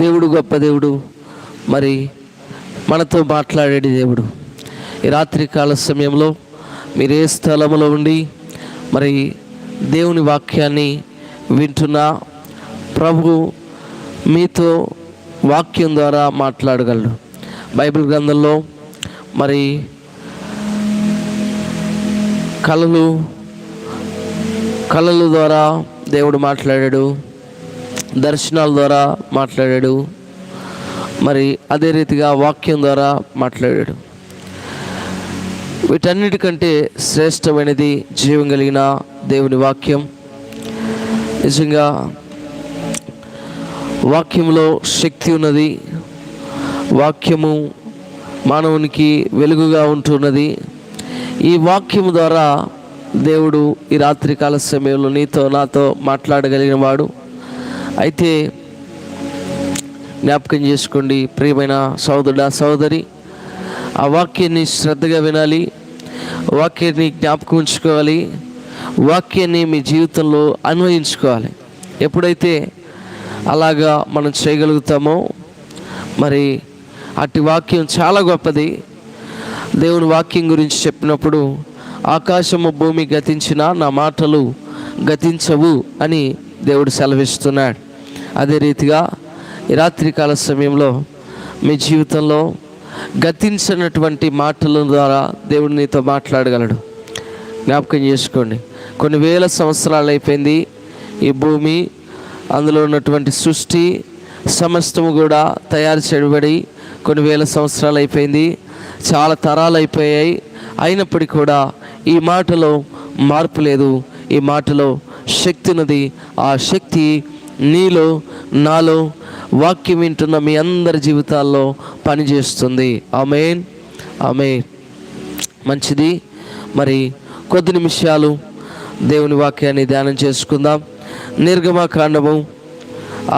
దేవుడు గొప్ప దేవుడు, మరి మనతో మాట్లాడేది దేవుడు. ఈ రాత్రి కాల సమయంలో మీరు ఏ స్థలంలో ఉండి మరి దేవుని వాక్యాన్ని వింటున్నా, ప్రభు మీతో వాక్యం ద్వారా మాట్లాడగలడు. బైబిల్ గ్రంథంలో మరి కళల ద్వారా దేవుడు మాట్లాడాడు, దర్శనాల ద్వారా మాట్లాడాడు, మరి అదే రీతిగా వాక్యం ద్వారా మాట్లాడాడు. వీటన్నిటికంటే శ్రేష్టమైనది జీవం కలిగిన దేవుని వాక్యం. నిజంగా వాక్యంలో శక్తి ఉన్నది. వాక్యము మానవునికి వెలుగుగా ఉంటున్నది. ఈ వాక్యము ద్వారా దేవుడు ఈ రాత్రికాల సమయంలో నీతో నాతో మాట్లాడగలిగిన వాడు. అయితే జ్ఞాపకం చేసుకోండి ప్రియమైన సహోదరుడా, సహోదరి, ఆ వాక్యాన్ని శ్రద్ధగా వినాలి, వాక్యాన్ని జ్ఞాపకం ఉంచుకోవాలి, వాక్యాన్ని మీ జీవితంలో అన్వయించుకోవాలి. ఎప్పుడైతే అలాగా మనం చేయగలుగుతామో మరి అట్టి వాక్యం చాలా గొప్పది. దేవుని వాక్యం గురించి చెప్పినప్పుడు ఆకాశము భూమి గతించినా నా మాటలు గతించవు అని దేవుడు సెలవిస్తున్నాడు. అదే రీతిగా ఈ రాత్రికాల సమయంలో మీ జీవితంలో గతించినటువంటి మాటల ద్వారా దేవుడు నీతో మాట్లాడగలడు. జ్ఞాపకం చేసుకోండి, కొన్ని వేల సంవత్సరాలు అయిపోయింది ఈ భూమి, అందులో ఉన్నటువంటి సృష్టి సమస్తము కూడా తయారు చేయబడి కొన్ని వేల సంవత్సరాలు అయిపోయింది, చాలా తరాలు అయిపోయాయి. అయినప్పటికీ కూడా ఈ మాటలో మార్పు లేదు. ఈ మాటలో శక్తి ఉన్నది. ఆ శక్తి నీలో, నాలో, వాక్యం వింటున్న మీ అందరి జీవితాల్లో పనిచేస్తుంది. ఆమేన్, ఆమేన్. మంచిది. మరి కొద్ది నిమిషాలు దేవుని వాక్యాన్ని ధ్యానం చేసుకుందాం. నిర్గమకాండము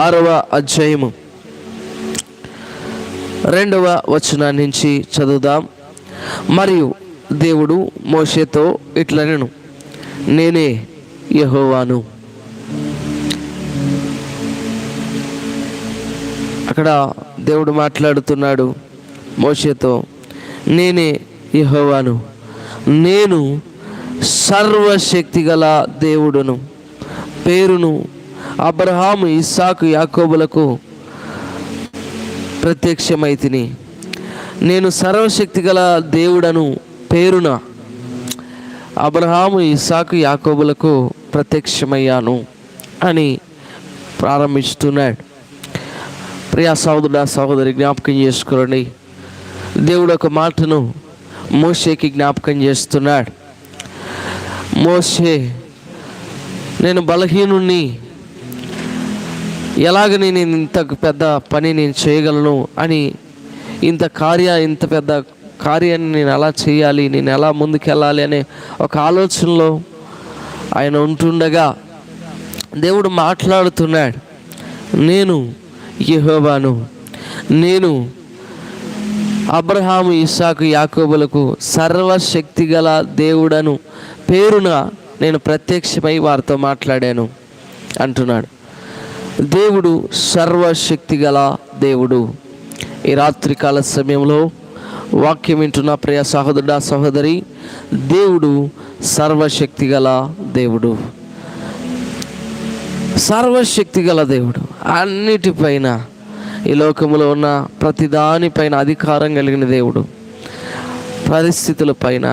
6వ అధ్యాయము 2వ వచనం నుంచి చదువుదాం. మరియు దేవుడు మోషేతో ఇట్లనెను, నేనే యెహోవాను. అక్కడ దేవుడు మాట్లాడుతున్నాడు మోషేతో, నేనే యెహోవాను, నేను సర్వశక్తిగల దేవుడును, పేరును అబ్రహాము ఇస్సాకు యాకోబులకు ప్రత్యక్షమైతిని. నేను సర్వశక్తిగల దేవుడను పేరున అబ్రహాము ఇస్సాకు యాకోబులకు ప్రత్యక్షమయ్యాను అని ప్రారంభిస్తున్నాడు. ప్రియా సహోదరుడా సహోదరి, జ్ఞాపకం చేసుకోండి, దేవుడు ఒక మాటను మోషేకి జ్ఞాపకం చేస్తున్నాడు. మోషే, నేను బలహీనుణ్ణి, ఎలాగ నేను ఇంత పెద్ద పని నేను చేయగలను అని, ఇంత పెద్ద కార్యాన్ని నేను ఎలా చేయాలి, నేను ఎలా ముందుకెళ్ళాలి అనే ఒక ఆలోచనలో ఆయన ఉంటుండగా దేవుడు మాట్లాడుతున్నాడు, నేను యెహోవాను, నేను అబ్రహాము ఇస్సాకు యాకోబులకు సర్వశక్తిగల దేవుడను పేరున నేను ప్రత్యక్షమై వారితో మాట్లాడాను అంటున్నాడు. దేవుడు సర్వశక్తిగల దేవుడు. ఈ రాత్రికాల సమయంలో వాక్యం వింటున్న ప్రియ సహోదరుడా సహోదరి, దేవుడు సర్వశక్తిగల దేవుడు, సర్వశక్తిగల దేవుడు. అన్నిటిపైన, ఈ లోకంలో ఉన్న ప్రతిదానిపైన అధికారం కలిగిన దేవుడు. పరిస్థితుల పైన,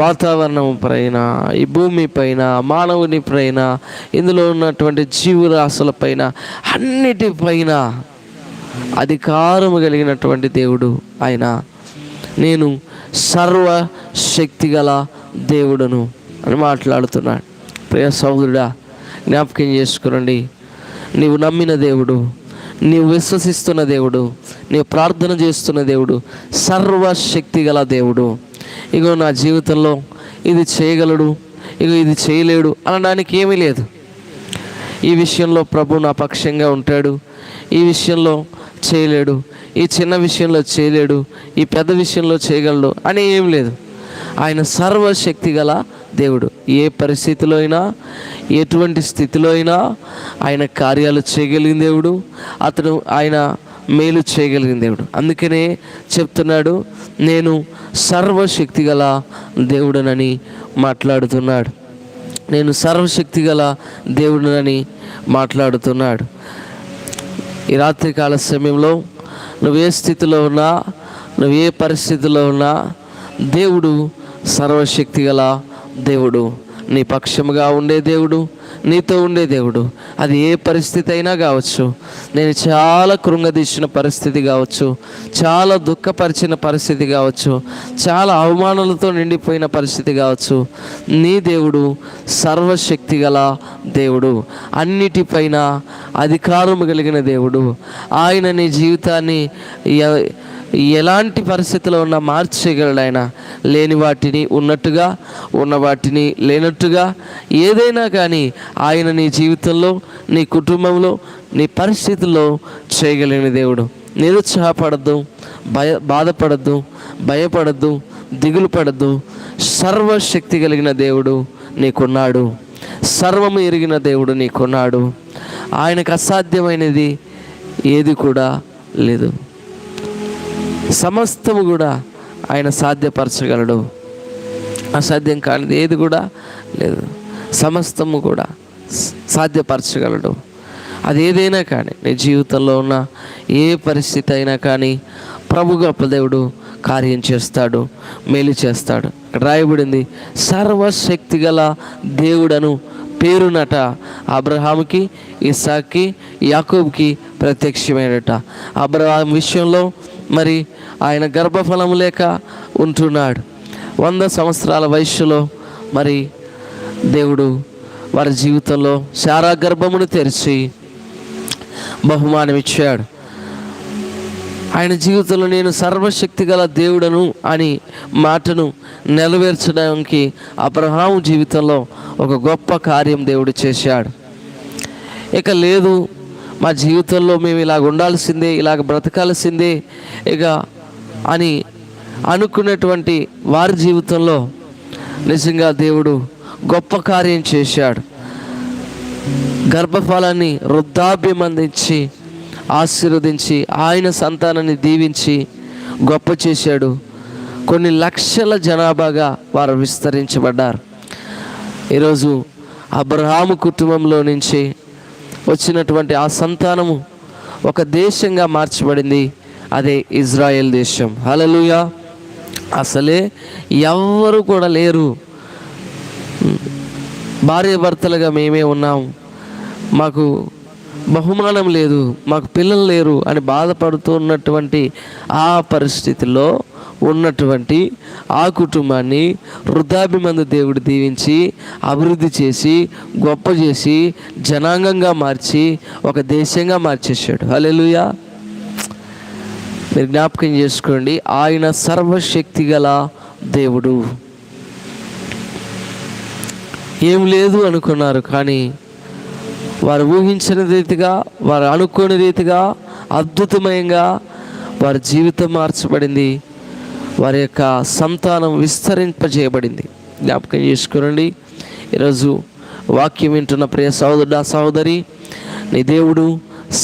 వాతావరణం పైన, ఈ భూమి పైన, మానవుని పైన, ఇందులో ఉన్నటువంటి జీవరాశుల పైన, అన్నిటిపైన అధికారము కలిగినటువంటి దేవుడు ఆయన. నేను సర్వశక్తిగల దేవుడును అని మాట్లాడుతున్నాడు. ప్రియ సహోదరుడా, జ్ఞాపకం చేసుకోండి, నీవు నమ్మిన దేవుడు, నీవు విశ్వసిస్తున్న దేవుడు, నీవు ప్రార్థన చేస్తున్న దేవుడు సర్వశక్తిగల దేవుడు. ఇగో నా జీవితంలో ఇది చేయగలడు, ఇగో ఇది చేయలేడు అనడానికి ఏమీ లేదు. ఈ విషయంలో ప్రభు నా పక్షంగా ఉంటాడు, ఈ విషయంలో చేయలేడు, ఈ చిన్న విషయంలో చేయలేడు, ఈ పెద్ద విషయంలో చేయగలడు అని ఏం లేదు. ఆయన సర్వశక్తిగల దేవుడు. ఏ పరిస్థితిలో అయినా, ఎటువంటి స్థితిలో అయినా ఆయన కార్యాలు చేయగలిగిన దేవుడు, ఆయన మేలు చేయగలిగిన దేవుడు. అందుకనే చెప్తున్నాడు, నేను సర్వశక్తిగల దేవుడనని మాట్లాడుతున్నాడు. నేను సర్వశక్తిగల దేవుడనని మాట్లాడుతున్నాడు. ఈ రాత్రికాల సమయంలో నువ్వు ఏ స్థితిలో ఉన్నా, నువ్వు ఏ పరిస్థితిలో ఉన్నా, దేవుడు సర్వశక్తిగల దేవుడు, నీ పక్షముగా ఉండే దేవుడు, నీతో ఉండే దేవుడు. అది ఏ పరిస్థితి అయినా కావచ్చు. నేను చాలా కృంగదీసిన పరిస్థితి కావచ్చు, చాలా దుఃఖపరిచిన పరిస్థితి కావచ్చు, చాలా అవమానాలతో నిండిపోయిన పరిస్థితి కావచ్చు, నీ దేవుడు సర్వశక్తిగల దేవుడు, అన్నిటిపైన అధికారము కలిగిన దేవుడు. ఆయన నీ జీవితాన్ని ఎలాంటి పరిస్థితిలో ఉన్నా మార్చేయగలడు. ఆయన లేని వాటిని ఉన్నట్టుగా, ఉన్న వాటిని లేనట్టుగా, ఏదైనా కానీ ఆయన నీ జీవితంలో, నీ కుటుంబంలో, నీ పరిస్థితుల్లో చేయగలిగిన దేవుడు. నిరుత్సాహపడద్దు, బాధపడద్దు, భయపడద్దు, దిగులు పడద్దు. సర్వశక్తి కలిగిన దేవుడు నీకున్నాడు, సర్వము ఎరిగిన దేవుడు నీకున్నాడు. ఆయనకు అసాధ్యమైనది ఏది కూడా లేదు. సమస్తము కూడా ఆయన సాధ్యపరచగలడు. అసాధ్యం కానిది ఏది కూడా లేదు. సమస్తము కూడా సాధ్యపరచగలడు. అది ఏదైనా కానీ, నీ జీవితంలో ఉన్న ఏ పరిస్థితి అయినా కానీ ప్రభు గొప్ప దేవుడు కార్యం చేస్తాడు, మేలు చేస్తాడు. ఇక్కడ రాయబడింది, సర్వశక్తిగల దేవుడను పేరునట అబ్రహాముకి, ఇస్సాక్కి, యాకోబుకి ప్రత్యక్షమైనట. అబ్రహాం విషయంలో మరి ఆయన గర్భఫలము లేక ఉంటున్నాడు. 100 సంవత్సరాల వయస్సులో మరి దేవుడు వారి జీవితంలో శారా గర్భమును తెరిచి బహుమానం ఇచ్చాడు. ఆయన జీవితంలో నేను సర్వశక్తి గల దేవుడను అని మాటను నెరవేర్చడానికి అబ్రహాము జీవితంలో ఒక గొప్ప కార్యం దేవుడు చేశాడు. ఇక లేదు, మా జీవితంలో మేము ఇలాగ ఉండాల్సిందే, ఇలాగ బ్రతకాల్సిందే ఇక అని అనుకున్నటువంటి వారి జీవితంలో నిజంగా దేవుడు గొప్ప కార్యం చేశాడు. గర్భఫలాన్ని వృద్ధాప్యం అందించి ఆశీర్వదించి ఆయన సంతానాన్ని దీవించి గొప్ప చేశాడు. కొన్ని లక్షల జనాభాగా వారు విస్తరించబడ్డారు. ఈరోజు అబ్రహాము కుటుంబంలో నుంచి వచ్చినటువంటి ఆ సంతానము ఒక దేశంగా మార్చబడింది. అదే ఇజ్రాయెల్ దేశం. హల్లెలూయా. అసలే ఎవ్వరు కూడా లేరు, భార్యాభర్తలుగా మేమే ఉన్నాం, మాకు బహుమానం లేదు, మాకు పిల్లలు లేరు అని బాధపడుతూ ఉన్నటువంటి ఆ పరిస్థితిలో ఉన్నటువంటి ఆ కుటుంబాన్ని వృద్ధాభిమందు దేవుడు దీవించి అభివృద్ధి చేసి గొప్ప చేసి జనాంగంగా మార్చి ఒక దేశంగా మార్చేశాడు. హల్లెలూయా. మీరు జ్ఞాపకం చేసుకోండి, ఆయన సర్వశక్తి గల దేవుడు. ఏం లేదు అనుకున్నారు, కానీ వారు ఊహించిన రీతిగా, వారు అనుకోని రీతిగా అద్భుతమయంగా వారి జీవితం మార్చబడింది. వారి యొక్క సంతానం విస్తరింపజేయబడింది. జ్ఞాపకం చేసుకోనండి. ఈరోజు వాక్యం వింటున్న ప్రియ సహోదరుడా సహోదరి, నీ దేవుడు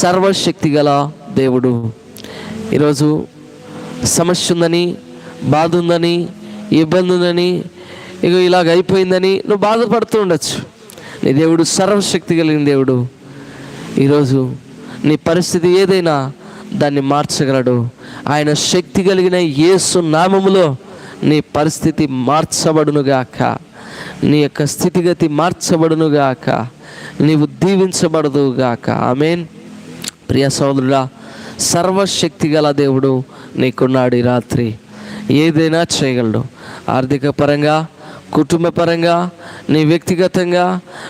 సర్వశక్తి గల దేవుడు. ఈరోజు సమస్య ఉందని, బాధ ఉందని, ఇబ్బంది ఉందని, ఇక ఇలాగ అయిపోయిందని నువ్వు బాధపడుతూ ఉండొచ్చు. నీ దేవుడు సర్వశక్తి కలిగిన దేవుడు. ఈరోజు నీ పరిస్థితి ఏదైనా దాన్ని మార్చగలడు. ఆయన శక్తి కలిగిన యేసు నామములో నీ పరిస్థితి మార్చబడునుగాక, నీ యొక్క స్థితిగతి మార్చబడునుగాక, నీవు దీవించబడదుగాక. ఆమేన్. ప్రియ సోదరుడా, సర్వశక్తి గల దేవుడు నీకున్నాడు. ఈ రాత్రి ఏదైనా చేయగలడు. ఆర్థిక పరంగా, కుటుంబ పరంగా, నీ వ్యక్తిగతంగా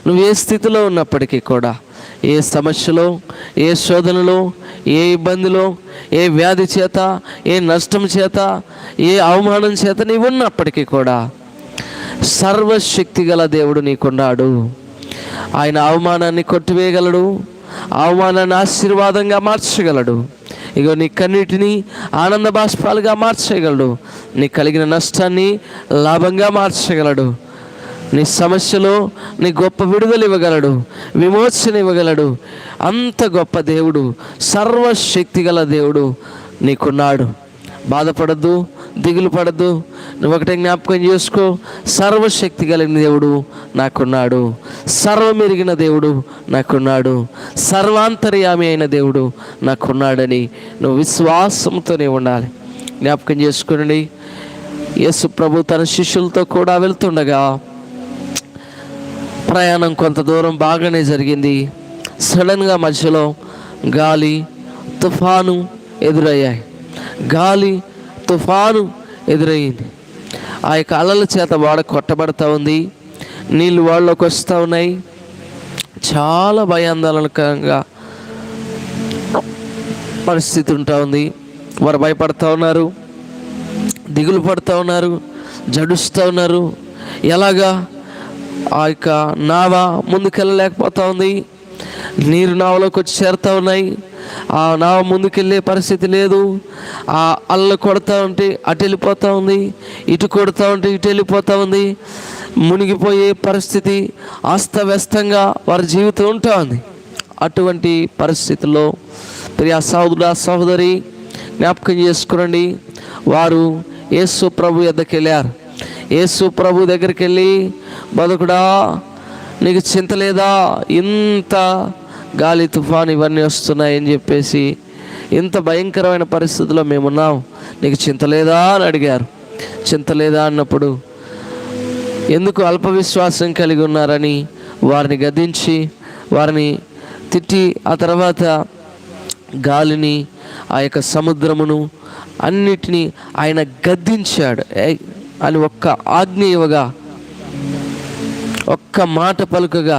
నువ్వు ఏ స్థితిలో ఉన్నప్పటికీ కూడా, ఏ సమస్యలో, ఏ శోధనలో, ఏ ఇబ్బందిలో, ఏ వ్యాధి చేత, ఏ నష్టం చేత, ఏ అవమానం చేత నీవు ఉన్నప్పటికీ కూడా సర్వశక్తి గల దేవుడు నీకున్నాడు. ఆయన అవమానాన్ని కొట్టివేయగలడు, అవమానాన్ని ఆశీర్వాదంగా మార్చగలడు. ఇగో నీ కన్నిటిని ఆనంద బాష్పాలుగా మార్చగలడు. నీ కలిగిన నష్టాన్ని లాభంగా మార్చగలడు. నీ సమస్యలో నీ గొప్ప విడుదల ఇవ్వగలడు, విమోచన ఇవ్వగలడు. అంత గొప్ప దేవుడు, సర్వశక్తి గల దేవుడు నీకున్నాడు. బాధపడద్దు, దిగులు పడద్దు. నువ్వు ఒకటే జ్ఞాపకం చేసుకో, సర్వశక్తి కలిగిన దేవుడు నాకున్నాడు, సర్వమెరిగిన దేవుడు నాకున్నాడు, సర్వాంతర్యామి అయిన దేవుడు నాకున్నాడని నువ్వు విశ్వాసంతోనే ఉండాలి. జ్ఞాపకం చేసుకోండి, యేసు ప్రభు తన శిష్యులతో కూడా వెళ్తుండగా ప్రయాణం కొంత దూరం బాగానే జరిగింది. సడన్గా మధ్యలో గాలి, తుఫాను ఎదురయ్యాయి. గాలి, తుఫాను ఎదురయ్యింది. ఆ యొక్క అలల చేత వాడ కొట్టబడతా ఉంది. నీళ్ళు వాళ్ళలోకి వస్తూ ఉన్నాయి. చాలా భయాందోళనకరంగా పరిస్థితి ఉంటా ఉంది. వారు భయపడుతూ ఉన్నారు, దిగులు పడుతూ ఉన్నారు, జడుస్తూ ఉన్నారు. ఎలాగా ఆ యొక్క నావ ముందుకెళ్ళలేకపోతూ ఉంది. నీరు నావలోకి వచ్చి చేరుతూ ఉన్నాయి. ఆ నావ ముందుకెళ్ళే పరిస్థితి లేదు. ఆ అల్ల కొడతా ఉంటే అటు వెళ్ళిపోతూ ఉంది, ఇటు కొడతా ఉంటే ఇటు వెళ్ళిపోతూ ఉంది. మునిగిపోయే పరిస్థితి, అస్తవ్యస్తంగా వారి జీవితం ఉంటా ఉంది. అటువంటి పరిస్థితుల్లో ప్రియ సహోదరుడా సహోదరి, జ్ఞాపకం చేసుకునండి, వారు యేసు ప్రభు యొద్దకు వెళ్ళారు. యేసు ప్రభు దగ్గరికి వెళ్ళి, బతుకుడా నీకు చింత లేదా, ఇంత గాలి తుఫాను ఇవన్నీ వస్తున్నాయని చెప్పేసి, ఇంత భయంకరమైన పరిస్థితుల్లో మేమున్నాం, నీకు చింత లేదా అని అడిగారు. చింత లేదా అన్నప్పుడు ఎందుకు అల్ప విశ్వాసం కలిగి ఉన్నారని వారిని గద్దించి, వారిని తిట్టి, ఆ తర్వాత గాలిని, ఆ యొక్క సముద్రమును అన్నిటినీ ఆయన గద్దించాడు అని ఒక్క ఆజ్ఞ ఇవ్వగా, ఒక్క మాట పలుకగా,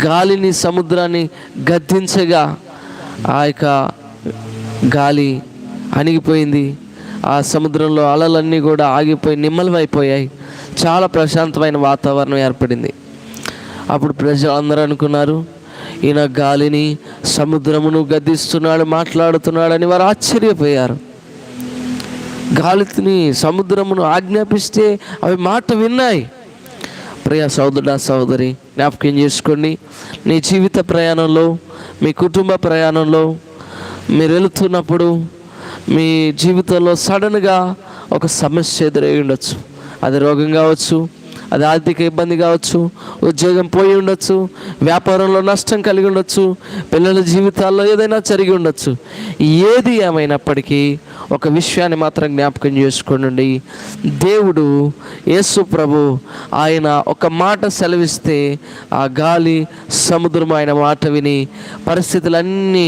గాలిని సముద్రాన్ని గద్దించగా ఆ యొక్క గాలి అణిగిపోయింది. ఆ సముద్రంలో అలలన్నీ కూడా ఆగిపోయి నిమ్మలమైపోయాయి. చాలా ప్రశాంతమైన వాతావరణం ఏర్పడింది. అప్పుడు ప్రజలందరూ అనుకున్నారు, ఈయన గాలిని సముద్రమును గద్దిస్తున్నాడు, మాట్లాడుతున్నాడని వారు ఆశ్చర్యపోయారు. గాలిని సముద్రమును ఆజ్ఞాపిస్తే అవి మాట విన్నాయి. ప్రియ సోదరుడా సోదరి, జ్ఞాపకం చేసుకోండి, నీ జీవిత ప్రయాణంలో, మీ కుటుంబ ప్రయాణంలో మీరు వెళుతున్నప్పుడు మీ జీవితంలో సడన్గా ఒక సమస్య ఎదురై ఉండొచ్చు. అది రోగం కావచ్చు, అది ఆర్థిక ఇబ్బంది కావచ్చు, ఉద్యోగం పోయి ఉండొచ్చు, వ్యాపారంలో నష్టం కలిగి ఉండొచ్చు, పిల్లల జీవితాల్లో ఏదైనా జరిగి ఉండొచ్చు. ఏది ఏమైనప్పటికీ ఒక విషయాన్ని మాత్రం జ్ఞాపకం చేసుకోండి, దేవుడు యేసు ప్రభు ఆయన ఒక మాట సెలవిస్తే ఆ గాలి సముద్రం ఆయన మాట విని పరిస్థితులన్నీ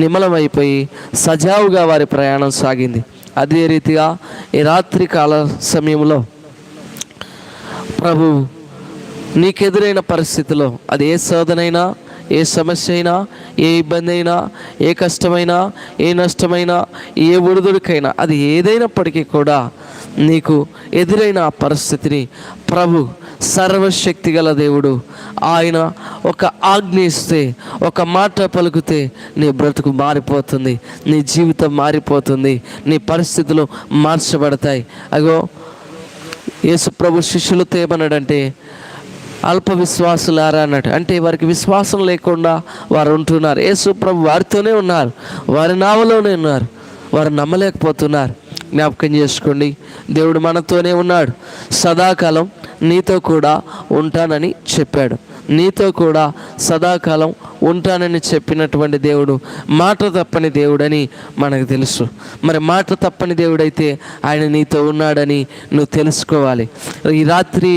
నిమలమైపోయి సజావుగా వారి ప్రయాణం సాగింది. అదే రీతిగా ఈ రాత్రి కాల సమయంలో ప్రభు నీకెదురైన పరిస్థితిలో, అది ఏ శోధనైనా, ఏ సమస్య అయినా, ఏ ఇబ్బంది అయినా, ఏ కష్టమైనా, ఏ నష్టమైనా, ఏ ఒడిదుడికైనా, అది ఏదైనప్పటికీ కూడా నీకు ఎదురైన ఆ పరిస్థితిని ప్రభు సర్వశక్తి గల దేవుడు ఆయన ఒక ఆజ్ఞ ఇస్తే, ఒక మాట పలుకుతే నీ బ్రతుకు మారిపోతుంది, నీ జీవితం మారిపోతుంది, నీ పరిస్థితులు మార్చబడతాయి. అగో యేసు ప్రభు శిష్యులతో ఏమన్నాడంటే, అల్ప విశ్వాసులారా అన్నట్టు. అంటే వారికి విశ్వాసం లేకుండా వారు ఉంటున్నారు. యేసు ప్రభు వారితోనే ఉన్నారు, వారి నావలోనే ఉన్నారు, వారు నమ్మలేకపోతున్నారు. జ్ఞాపకం చేసుకోండి, దేవుడు మనతోనే ఉన్నాడు. సదాకాలం నీతో కూడా ఉంటానని చెప్పాడు. నీతో కూడా సదాకాలం ఉంటానని చెప్పినటువంటి దేవుడు మాట తప్పని దేవుడని మనకు తెలుసు. మరి మాట తప్పని దేవుడైతే ఆయన నీతో ఉన్నాడని నువ్వు తెలుసుకోవాలి. ఈ రాత్రి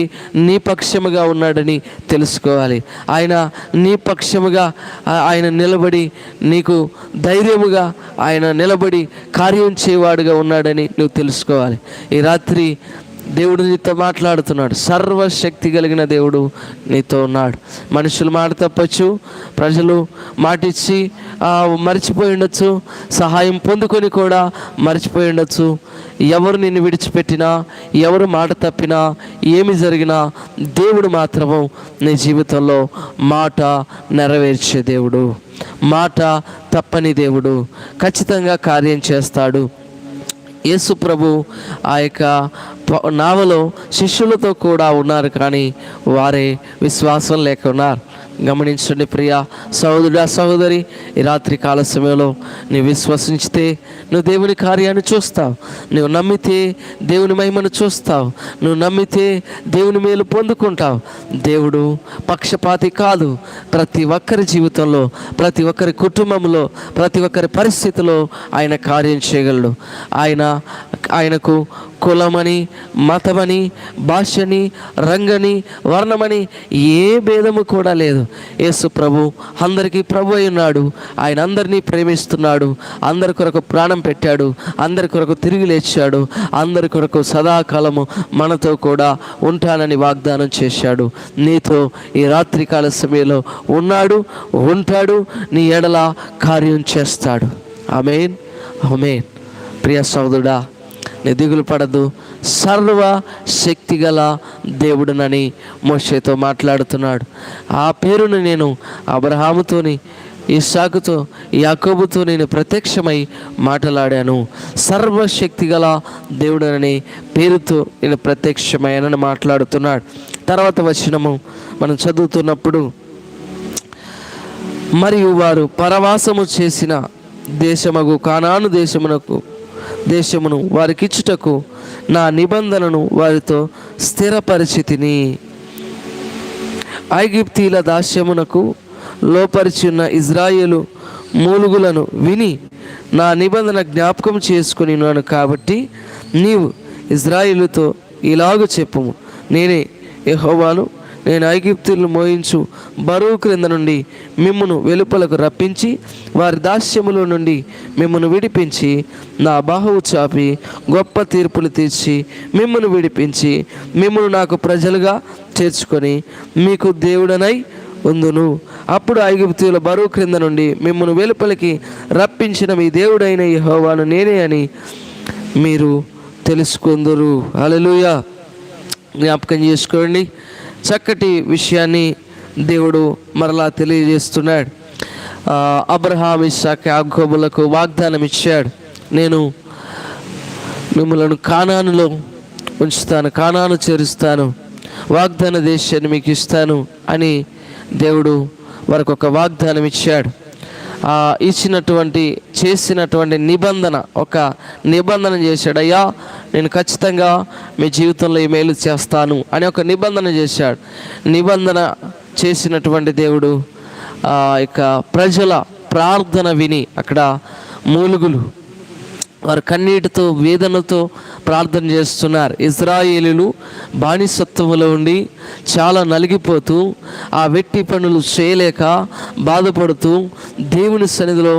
నీ పక్షముగా ఉన్నాడని తెలుసుకోవాలి. ఆయన నీ పక్షముగా ఆయన నిలబడి నీకు ధైర్యముగా ఆయన నిలబడి కార్యం చేయవాడుగా ఉన్నాడని నువ్వు తెలుసుకోవాలి. ఈ రాత్రి దేవుడు నీతో మాట్లాడుతున్నాడు. సర్వశక్తి కలిగిన దేవుడు నీతో ఉన్నాడు. మనుషులు మాట తప్పచ్చు, ప్రజలు మాటిచ్చి మర్చిపోయి ఉండొచ్చు, సహాయం పొందుకొని కూడా మర్చిపోయి ఉండొచ్చు. ఎవరు నిన్ను విడిచిపెట్టినా, ఎవరు మాట తప్పినా, ఏమి జరిగినా దేవుడు మాత్రము నీ జీవితంలో మాట నెరవేర్చే దేవుడు, మాట తప్పని దేవుడు, ఖచ్చితంగా కార్యం చేస్తాడు. యేసు ప్రభు ఆ యొక్క నావలో శిష్యులతో కూడా ఉన్నారు, కానీ వారే విశ్వాసం లేక ఉన్నారు. గమనించండి ప్రియ సహోదరుడా సహోదరి, ఈ రాత్రి కాల సమయంలో నువ్వు విశ్వసించితే నువ్వు దేవుని కార్యాన్ని చూస్తావు. నువ్వు నమ్మితే దేవుని మహిమను చూస్తావు. నువ్వు నమ్మితే దేవుని మేలు పొందుకుంటావు. దేవుడు పక్షపాతి కాదు. ప్రతి ఒక్కరి జీవితంలో, ప్రతి ఒక్కరి కుటుంబంలో, ప్రతి ఒక్కరి పరిస్థితిలో ఆయన కార్యం చేయగలడు. ఆయనకు కులమని, మతమని, భాషని, రంగని, వర్ణమని ఏ భేదము కూడా లేదు. యేసు ప్రభు అందరికీ ప్రభు అయి ఉన్నాడు. ఆయన అందరినీ ప్రేమిస్తున్నాడు. అందరి కొరకు ప్రాణం పెట్టాడు. అందరి కొరకు తిరిగి లేచాడు. అందరి కొరకు సదాకాలము మనతో కూడా ఉంటానని వాగ్దానం చేశాడు. నీతో ఈ రాత్రికాల సమయంలో ఉన్నాడు, ఉంటాడు, నీ ఎడల కార్యం చేస్తాడు. ఆమేన్, ఆమేన్. ప్రియ సహోదరుడా, నీ దిగులు పడదు. సర్వ శక్తిగల దేవుడునని మోషేతో మాట్లాడుతున్నాడు. ఆ పేరును నేను అబ్రహాముతోని, ఇస్సాకుతో, యాకోబుతో నేను ప్రత్యక్షమై మాట్లాడాను. సర్వశక్తిగల దేవుడనని పేరుతో నేను ప్రత్యక్షమయ్యానని మాట్లాడుతున్నాడు. తర్వాత వచనము మనం చదువుతున్నప్పుడు, మరియు వారు పరవాసము చేసిన దేశమగు కానాను దేశమును వారికిచ్చుటకు నా నిబంధనను వారితో స్థిరపరిచితిని. ఐగుప్తీల దాస్యమునకు లోపరిచిన ఇజ్రాయేలు మూలుగులను విని నా నిబంధన జ్ఞాపకం చేసుకుని ఉన్నాను. కాబట్టి నీవు ఇజ్రాయేలుతో ఇలాగ చెప్పుము, నేనే యెహోవాను. నేను ఐగుప్తులను మోయించు బరువు క్రింద నుండి మిమ్మును వెలుపలకు రప్పించి వారి దాస్యములో నుండి మిమ్మును విడిపించి నా బాహువు చాపి గొప్ప తీర్పులు తీర్చి మిమ్మును విడిపించి మిమ్మును నాకు ప్రజలుగా చేర్చుకొని మీకు దేవుడనై ఉందును. అప్పుడు ఐగుప్తీయుల బరువు క్రింద నుండి మిమ్మును వెలుపలికి రప్పించిన మీ దేవుడైన యెహోవాను నేనే అని మీరు తెలుసుకుందురు. హల్లెలూయా. జ్ఞాపకం చేసుకోండి. చక్కటి విషయాన్ని దేవుడు మరలా తెలియజేస్తున్నాడు. అబ్రహాం, ఇస్సాకు, యాకోబులకు వాగ్దానం ఇచ్చాడు, నేను మిమ్మల్ని కానానులో ఉంచుతాను, కానాను చేరుస్తాను, వాగ్దాన దేశాన్ని మీకు ఇస్తాను అని దేవుడు వారికి ఒక వాగ్దానం ఇచ్చాడు. చేసినటువంటి నిబంధన, ఒక నిబంధన చేశాడు. అయ్యా, నేను ఖచ్చితంగా మీ జీవితంలో ఈ మేలు చేస్తాను అని ఒక నిబంధన చేశాడు. నిబంధన చేసినటువంటి దేవుడు ఇక ప్రజల ప్రార్థన విని, అక్కడ మూలుగులు వారు కన్నీటితో వేదనతో ప్రార్థన చేస్తున్నారు. ఇజ్రాయేలీలు బానిసత్వములో ఉండి చాలా నలిగిపోతూ, ఆ వెట్టి పనులు చేయలేక బాధపడుతూ దేవుని సన్నిధిలో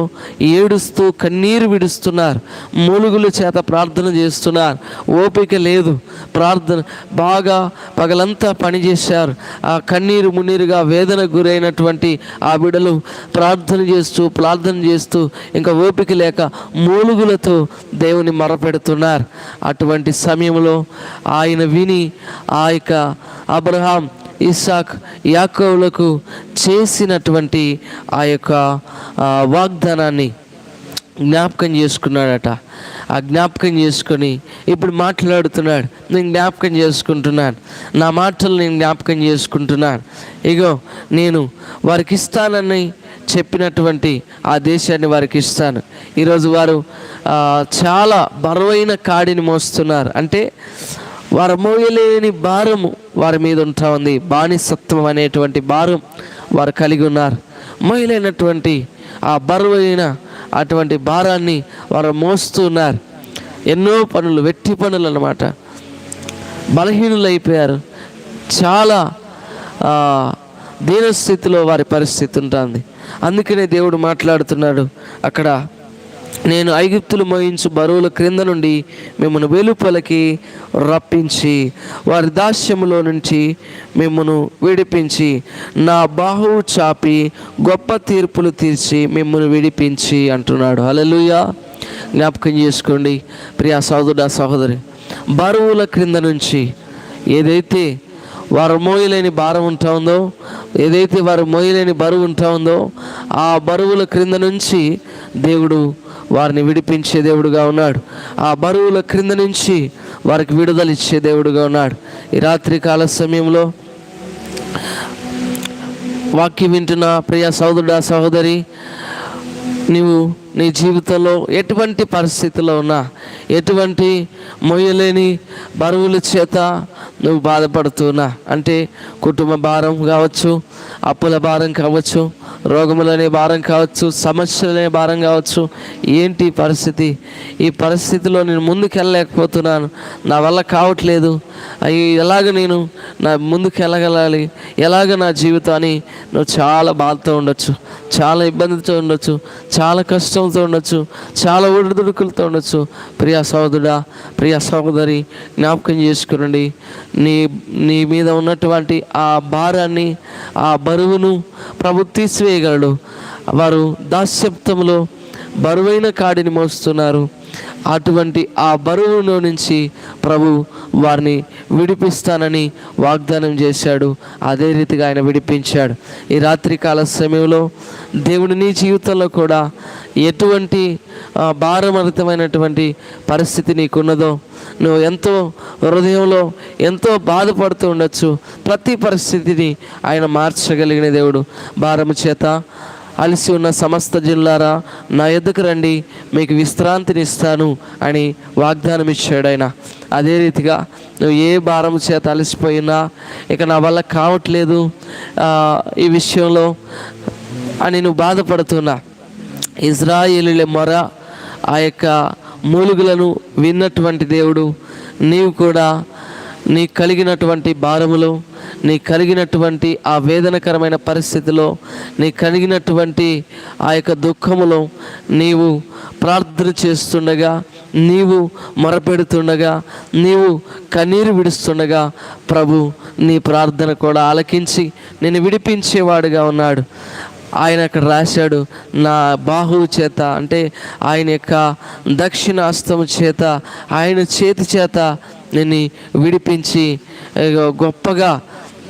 ఏడుస్తూ కన్నీరు విడుస్తున్నారు. మూలుగుల చేత ప్రార్థన చేస్తున్నారు. ఓపిక లేదు, ప్రార్థన బాగా పగలంతా పనిచేశారు. ఆ కన్నీరు మున్నీరుగా వేదనకు గురైనటువంటి ఆ బిడ్డలు ప్రార్థన చేస్తూ ఇంకా ఓపిక లేక మూలుగులతో దేవుని మొరపెడుతున్నారు. అటువంటి సమయంలో ఆయన విని ఆ యొక్క అబ్రహాం, ఇస్సాక్, యాకోబులకు చేసినటువంటి ఆ యొక్క వాగ్దానాన్ని జ్ఞాపకం చేసుకున్నాడట. ఆ జ్ఞాపకం చేసుకొని ఇప్పుడు మాట్లాడుతున్నాడు, నేను జ్ఞాపకం చేసుకుంటున్నాను, నా మాటలు నేను జ్ఞాపకం చేసుకుంటున్నాను. ఇగో నేను వారికి ఇస్తానని చెప్పినటువంటి ఆ దేశాన్ని వారికి ఇస్తాను. ఈరోజు వారు చాలా బరువైన కాడిని మోస్తున్నారు. అంటే వారు మోయలేని భారము వారి మీద ఉంటా ఉంది. బానిసత్వం అనేటువంటి భారం వారు కలిగి ఉన్నారు. మోయలేనటువంటి ఆ బరువైన అటువంటి భారాన్ని వారు మోస్తున్నారు. ఎన్నో పనులు, వెట్టి పనులు అన్నమాట. బలహీనులైపోయారు. చాలా దీనస్థితిలో వారి పరిస్థితి ఉంటుంది. అందుకనే దేవుడు మాట్లాడుతున్నాడు అక్కడ, నేను ఐగుప్తులు మోయించు బరువుల క్రింద నుండి మిమ్మల్ని వెలుపలకి రప్పించి వారి దాస్యములో నుంచి మిమ్మల్ని విడిపించి నా బాహువు చాపి గొప్ప తీర్పులు తీర్చి మిమ్మల్ని విడిపించి అంటున్నాడు. హల్లెలూయా. జ్ఞాపకం చేసుకోండి ప్రియా సహోదరుడా, సహోదరి, బరువుల క్రింద నుంచి ఏదైతే వారు మోయలేని భారం ఉంటా ఉందో, ఏదైతే వారు మోయలేని బరువు ఉంటా ఉందో, ఆ బరువుల క్రింద నుంచి దేవుడు వారిని విడిపించే దేవుడుగా ఉన్నాడు. ఆ బరువుల క్రింద నుంచి వారికి విడుదల ఇచ్చే దేవుడుగా ఉన్నాడు. ఈ రాత్రి కాల సమయంలో వాక్యం వింటున్న ప్రియ సహోదరుడా, సహోదరి, నీవు నీ జీవితంలో ఎటువంటి పరిస్థితుల్లో ఉన్నా, ఎటువంటి మొయ్యలేని బరువుల చేత నువ్వు బాధపడుతున్నా, అంటే కుటుంబ భారం కావచ్చు, అప్పుల భారం కావచ్చు, రోగములనే భారం కావచ్చు, సమస్యలనే భారం కావచ్చు, ఏంటి పరిస్థితి? ఈ పరిస్థితిలో నేను ముందుకు వెళ్ళలేకపోతున్నాను, నా వల్ల కావట్లేదు, ఎలాగ నేను ముందుకు వెళ్ళగలాలి, ఎలాగ నా జీవితాన్ని నువ్వు చాలా బాధతో ఉండొచ్చు, చాలా ఇబ్బందితో ఉండొచ్చు, చాలా కష్టంతో ఉండొచ్చు, చాలా ఒడిదుడుకులతో ఉండొచ్చు. ప్రియా సహోదరుడా, ప్రియా సహోదరి, జ్ఞాపకం చేసుకునండి, నీ మీద ఉన్నటువంటి ఆ భారాన్ని, ఆ బరువును ప్రభు తీసివేయగలడు. వారు దాస్యత్వంలో బరువైన కాడిని మోస్తున్నారు. అటువంటి ఆ బరువులో నుంచి ప్రభు వారిని విడిపిస్తానని వాగ్దానం చేశాడు. అదే రీతిగా ఆయన విడిపించాడు. ఈ రాత్రికాల సమయంలో దేవుడు నీ జీవితంలో కూడా ఎటువంటి భారమరితమైనటువంటి పరిస్థితి నీకున్నదో, నువ్వు ఎంతో హృదయంలో ఎంతో బాధపడుతూ ఉండొచ్చు, ప్రతి పరిస్థితిని ఆయన మార్చగలిగిన దేవుడు. భారము చేత అలసి ఉన్న సమస్త జిల్లారా నా ఎద్దుకు రండి, మీకు విశ్రాంతిని ఇస్తాను అని వాగ్దానం ఇచ్చాడు ఆయన. అదే రీతిగా నువ్వు ఏ భారం చేత అలసిపోయినా, ఇక నా వల్ల కావట్లేదు ఈ విషయంలో అని నువ్వు బాధపడుతున్నా, ఇజ్రాయేలీల మొర, ఆ యొక్క మూలుగులను విన్నటువంటి దేవుడు నీవు కూడా నీ కలిగినటువంటి భారములో, నీ కలిగినటువంటి ఆ వేదనకరమైన పరిస్థితిలో, నీ కలిగినటువంటి ఆ యొక్క దుఃఖములో నీవు ప్రార్థన చేస్తుండగా, నీవు మొరపెడుతుండగా, నీవు కన్నీరు విడుస్తుండగా ప్రభు నీ ప్రార్థన కూడా ఆలకించి నేను విడిపించేవాడుగా ఉన్నాడు. ఆయన అక్కడ రాశాడు, నా బాహువు చేత, అంటే ఆయన యొక్క దక్షిణ హస్తము చేత, ఆయన చేతి చేత నేను విడిపించి గొప్పగా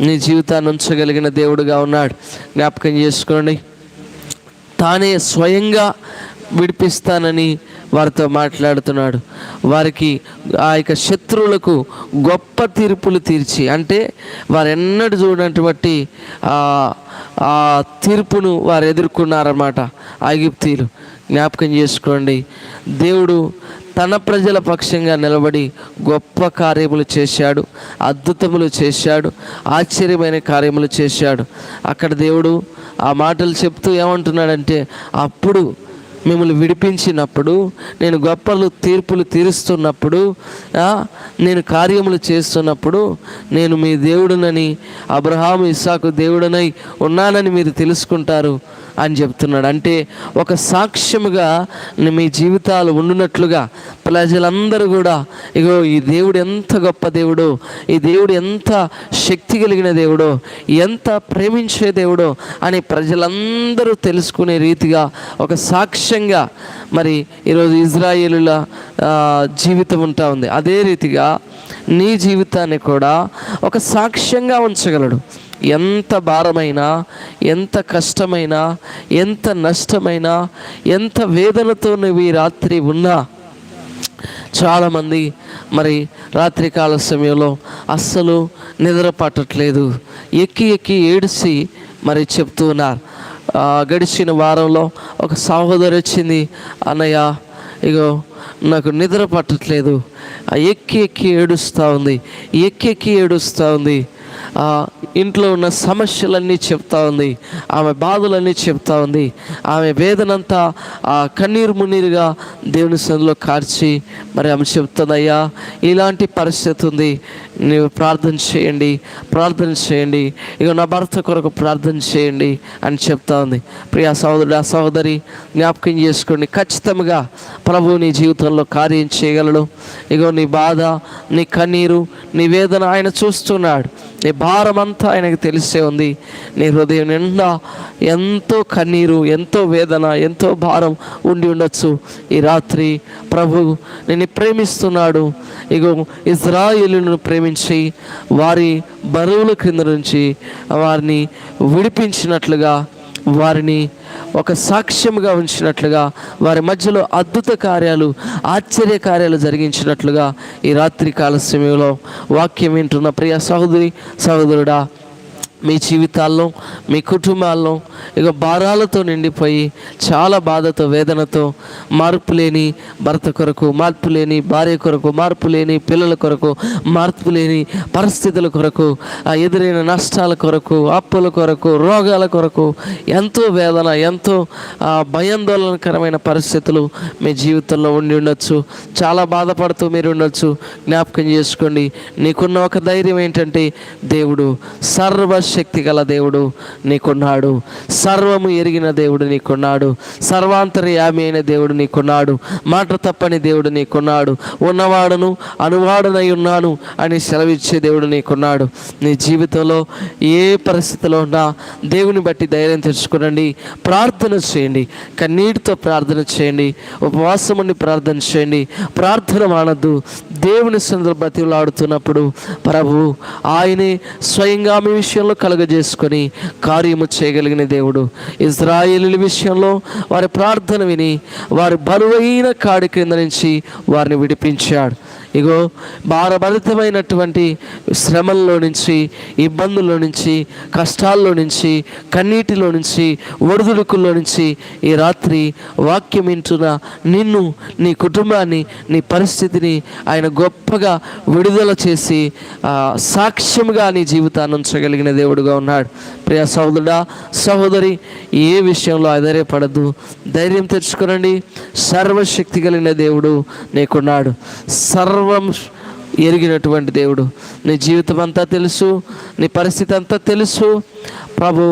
నీ జీవితాన్ని ఉంచగలిగిన దేవుడుగా ఉన్నాడు. జ్ఞాపకం చేసుకోండి. తానే స్వయంగా విడిపిస్తానని వారితో మాట్లాడుతున్నాడు. వారికి ఆ యొక్క శత్రువులకు గొప్ప తీర్పులు తీర్చి, అంటే వారు ఎన్నడూ చూడనటువంటి ఆ తీర్పును వారు ఎదుర్కొన్నారన్నమాట ఐగుప్తీయులు. జ్ఞాపకం చేసుకోండి. దేవుడు తన ప్రజల పక్షంగా నిలబడి గొప్ప కార్యములు చేశాడు, అద్భుతములు చేశాడు, ఆశ్చర్యమైన కార్యములు చేశాడు. అక్కడ దేవుడు ఆ మాటలు చెప్తూ ఏమంటున్నాడంటే, అప్పుడు మిమ్మల్ని విడిపించినప్పుడు, నేను గొప్పలు తీర్పులు తీరుస్తున్నప్పుడు, నేను కార్యములు చేస్తున్నప్పుడు, నేను మీ దేవుడునని, అబ్రహాము ఇస్సాకు దేవుడనై ఉన్నానని మీరు తెలుసుకుంటారు అని చెప్తున్నాడు. అంటే ఒక సాక్ష్యముగా మీ జీవితాలు ఉండునట్లుగా ప్రజలందరూ కూడా, ఇగో ఈ దేవుడు ఎంత గొప్ప దేవుడో, ఈ దేవుడు ఎంత శక్తి కలిగిన దేవుడో, ఎంత ప్రేమించే దేవుడో అని ప్రజలందరూ తెలుసుకునే రీతిగా ఒక సాక్ష్యంగా మరి ఈరోజు ఇజ్రాయేలుల జీవితం ఉంటా ఉంది. అదే రీతిగా నీ జీవితాన్ని కూడా ఒక సాక్ష్యంగా ఉంచగలడు. ఎంత భారమైనా, ఎంత కష్టమైనా, ఎంత నష్టమైనా, ఎంత వేదనతో నువ్వు ఈ రాత్రి ఉన్నా, చాలామంది మరి రాత్రికాల సమయంలో అస్సలు నిద్ర పట్టట్లేదు, ఎక్కి ఎక్కి ఏడిసి మరి చెప్తూ ఉన్నారు. గడిచిన వారంలో ఒక సహోదరి వచ్చింది, అన్నయ్య ఇగో నాకు నిద్ర పట్టట్లేదు, ఎక్కి ఎక్కి ఏడుస్తూ ఉంది, ఎక్కి ఎక్కి ఏడుస్తూ ఉంది, ఇంట్లో ఉన్న సమస్యలన్నీ చెప్తా ఉంది, ఆమె బాధలన్నీ చెప్తా ఉంది, ఆమె వేదనంతా కన్నీరు మున్నీరుగా దేవుని సన్నిధిలో కార్చి మరి ఆమె చెప్తుంది, అయ్యా ఇలాంటి పరిస్థితి ఉంది, నీవు ప్రార్థన చేయండి, ప్రార్థన చేయండి, ఇక నా భర్త కొరకు ప్రార్థన చేయండి అని చెప్తా ఉంది. ప్రియా సహోదరుడు, ఆ సహోదరి జ్ఞాపకం చేసుకోండి, ఖచ్చితంగా ప్రభువు నీ జీవితంలో కార్యం చేయగలడు. ఇగో నీ బాధ, నీ కన్నీరు, నీ వేదన ఆయన చూస్తున్నాడు. నీ భారం అంతా ఆయనకు తెలిసే ఉంది. నీ హృదయం నిండా ఎంతో కన్నీరు, ఎంతో వేదన, ఎంతో భారం ఉండి ఉండొచ్చు. ఈ రాత్రి ప్రభు నిన్ను ప్రేమిస్తున్నాడు. ఇగో ఇజ్రాయేలును ప్రేమించి వారి బరువుల క్రింద నుంచి వారిని విడిపించినట్లుగా, వారిని ఒక సాక్ష్యముగా ఉంచినట్లుగా, వారి మధ్యలో అద్భుత కార్యాలు, ఆశ్చర్య కార్యాలు జరిగించినట్లుగా ఈ రాత్రి కాల సమయంలో వాక్యం వింటున్న ప్రియ సహోదరి సహోదరుడా, మీ జీవితాల్లో, మీ కుటుంబాల్లో ఇక భారాలతో నిండిపోయి చాలా బాధతో, వేదనతో, మార్పు లేని భర్త కొరకు, మార్పు లేని భార్య కొరకు, మార్పు లేని పిల్లల కొరకు, మార్పు లేని పరిస్థితుల కొరకు, ఎదురైన నష్టాల కొరకు, అప్పుల కొరకు, రోగాల కొరకు ఎంతో వేదన, ఎంతో భయాందోళనకరమైన పరిస్థితులు మీ జీవితంలో ఉండి ఉండొచ్చు. చాలా బాధపడుతూ మీరు ఉండొచ్చు. జ్ఞాపకం చేసుకోండి, నీకున్న ఒక ధైర్యం ఏంటంటే, దేవుడు సర్వశక్తి గల దేవుడు నీకున్నాడు, సర్వము ఎరిగిన దేవుడు నీకున్నాడు, సర్వాంతర్యామి అయిన దేవుడు నీకున్నాడు, మాట తప్పని దేవుడు నీకున్నాడు, ఉన్నవాడును అనువాడునై ఉన్నాను అని సెలవిచ్చే దేవుడు నీకున్నాడు. నీ జీవితంలో ఏ పరిస్థితిలో ఉన్నా దేవుని బట్టి ధైర్యం తెచ్చుకోనండి, ప్రార్థన చేయండి, కన్నీటితో ప్రార్థన చేయండి, ఉపవాసం ఉండి ప్రార్థన చేయండి, ప్రార్థన మానద్దు. దేవుని సన్నిధిలో బతిలాడుతున్నప్పుడు ప్రభు ఆయనే స్వయంగా మీ విషయంలో కలుగజేసుకొని కార్యము చేయగలిగిన దేవుడు. ఇజ్రాయేలీల విషయంలో వారి ప్రార్థన విని వారి బరువైన కాడి క్రింద నుంచి వారిని విడిపించాడు. ఇగో భారభరితమైనటువంటి శ్రమల్లో నుంచి, ఇబ్బందుల్లో నుంచి, కష్టాల్లో నుంచి, కన్నీటిలో నుంచి, ఒడిదుడుకుల్లో నుంచి ఈ రాత్రి వాక్యం వింటున్న నిన్ను, నీ కుటుంబాన్ని, నీ పరిస్థితిని ఆయన గొప్పగా విడుదల చేసి సాక్ష్యంగా నీ జీవితాన్ని ఉంచగలిగిన దేవుడుగా ఉన్నాడు. ప్రియ సహోదరుడా, సహోదరి, ఏ విషయంలో ఆధారపడద్దు, ధైర్యం తెచ్చుకోనండి. సర్వశక్తి కలిగిన దేవుడు నీకున్నాడు, సర్వం ఎరిగినటువంటి దేవుడు. నీ జీవితం అంతా తెలుసు, నీ పరిస్థితి అంతా తెలుసు. ప్రభు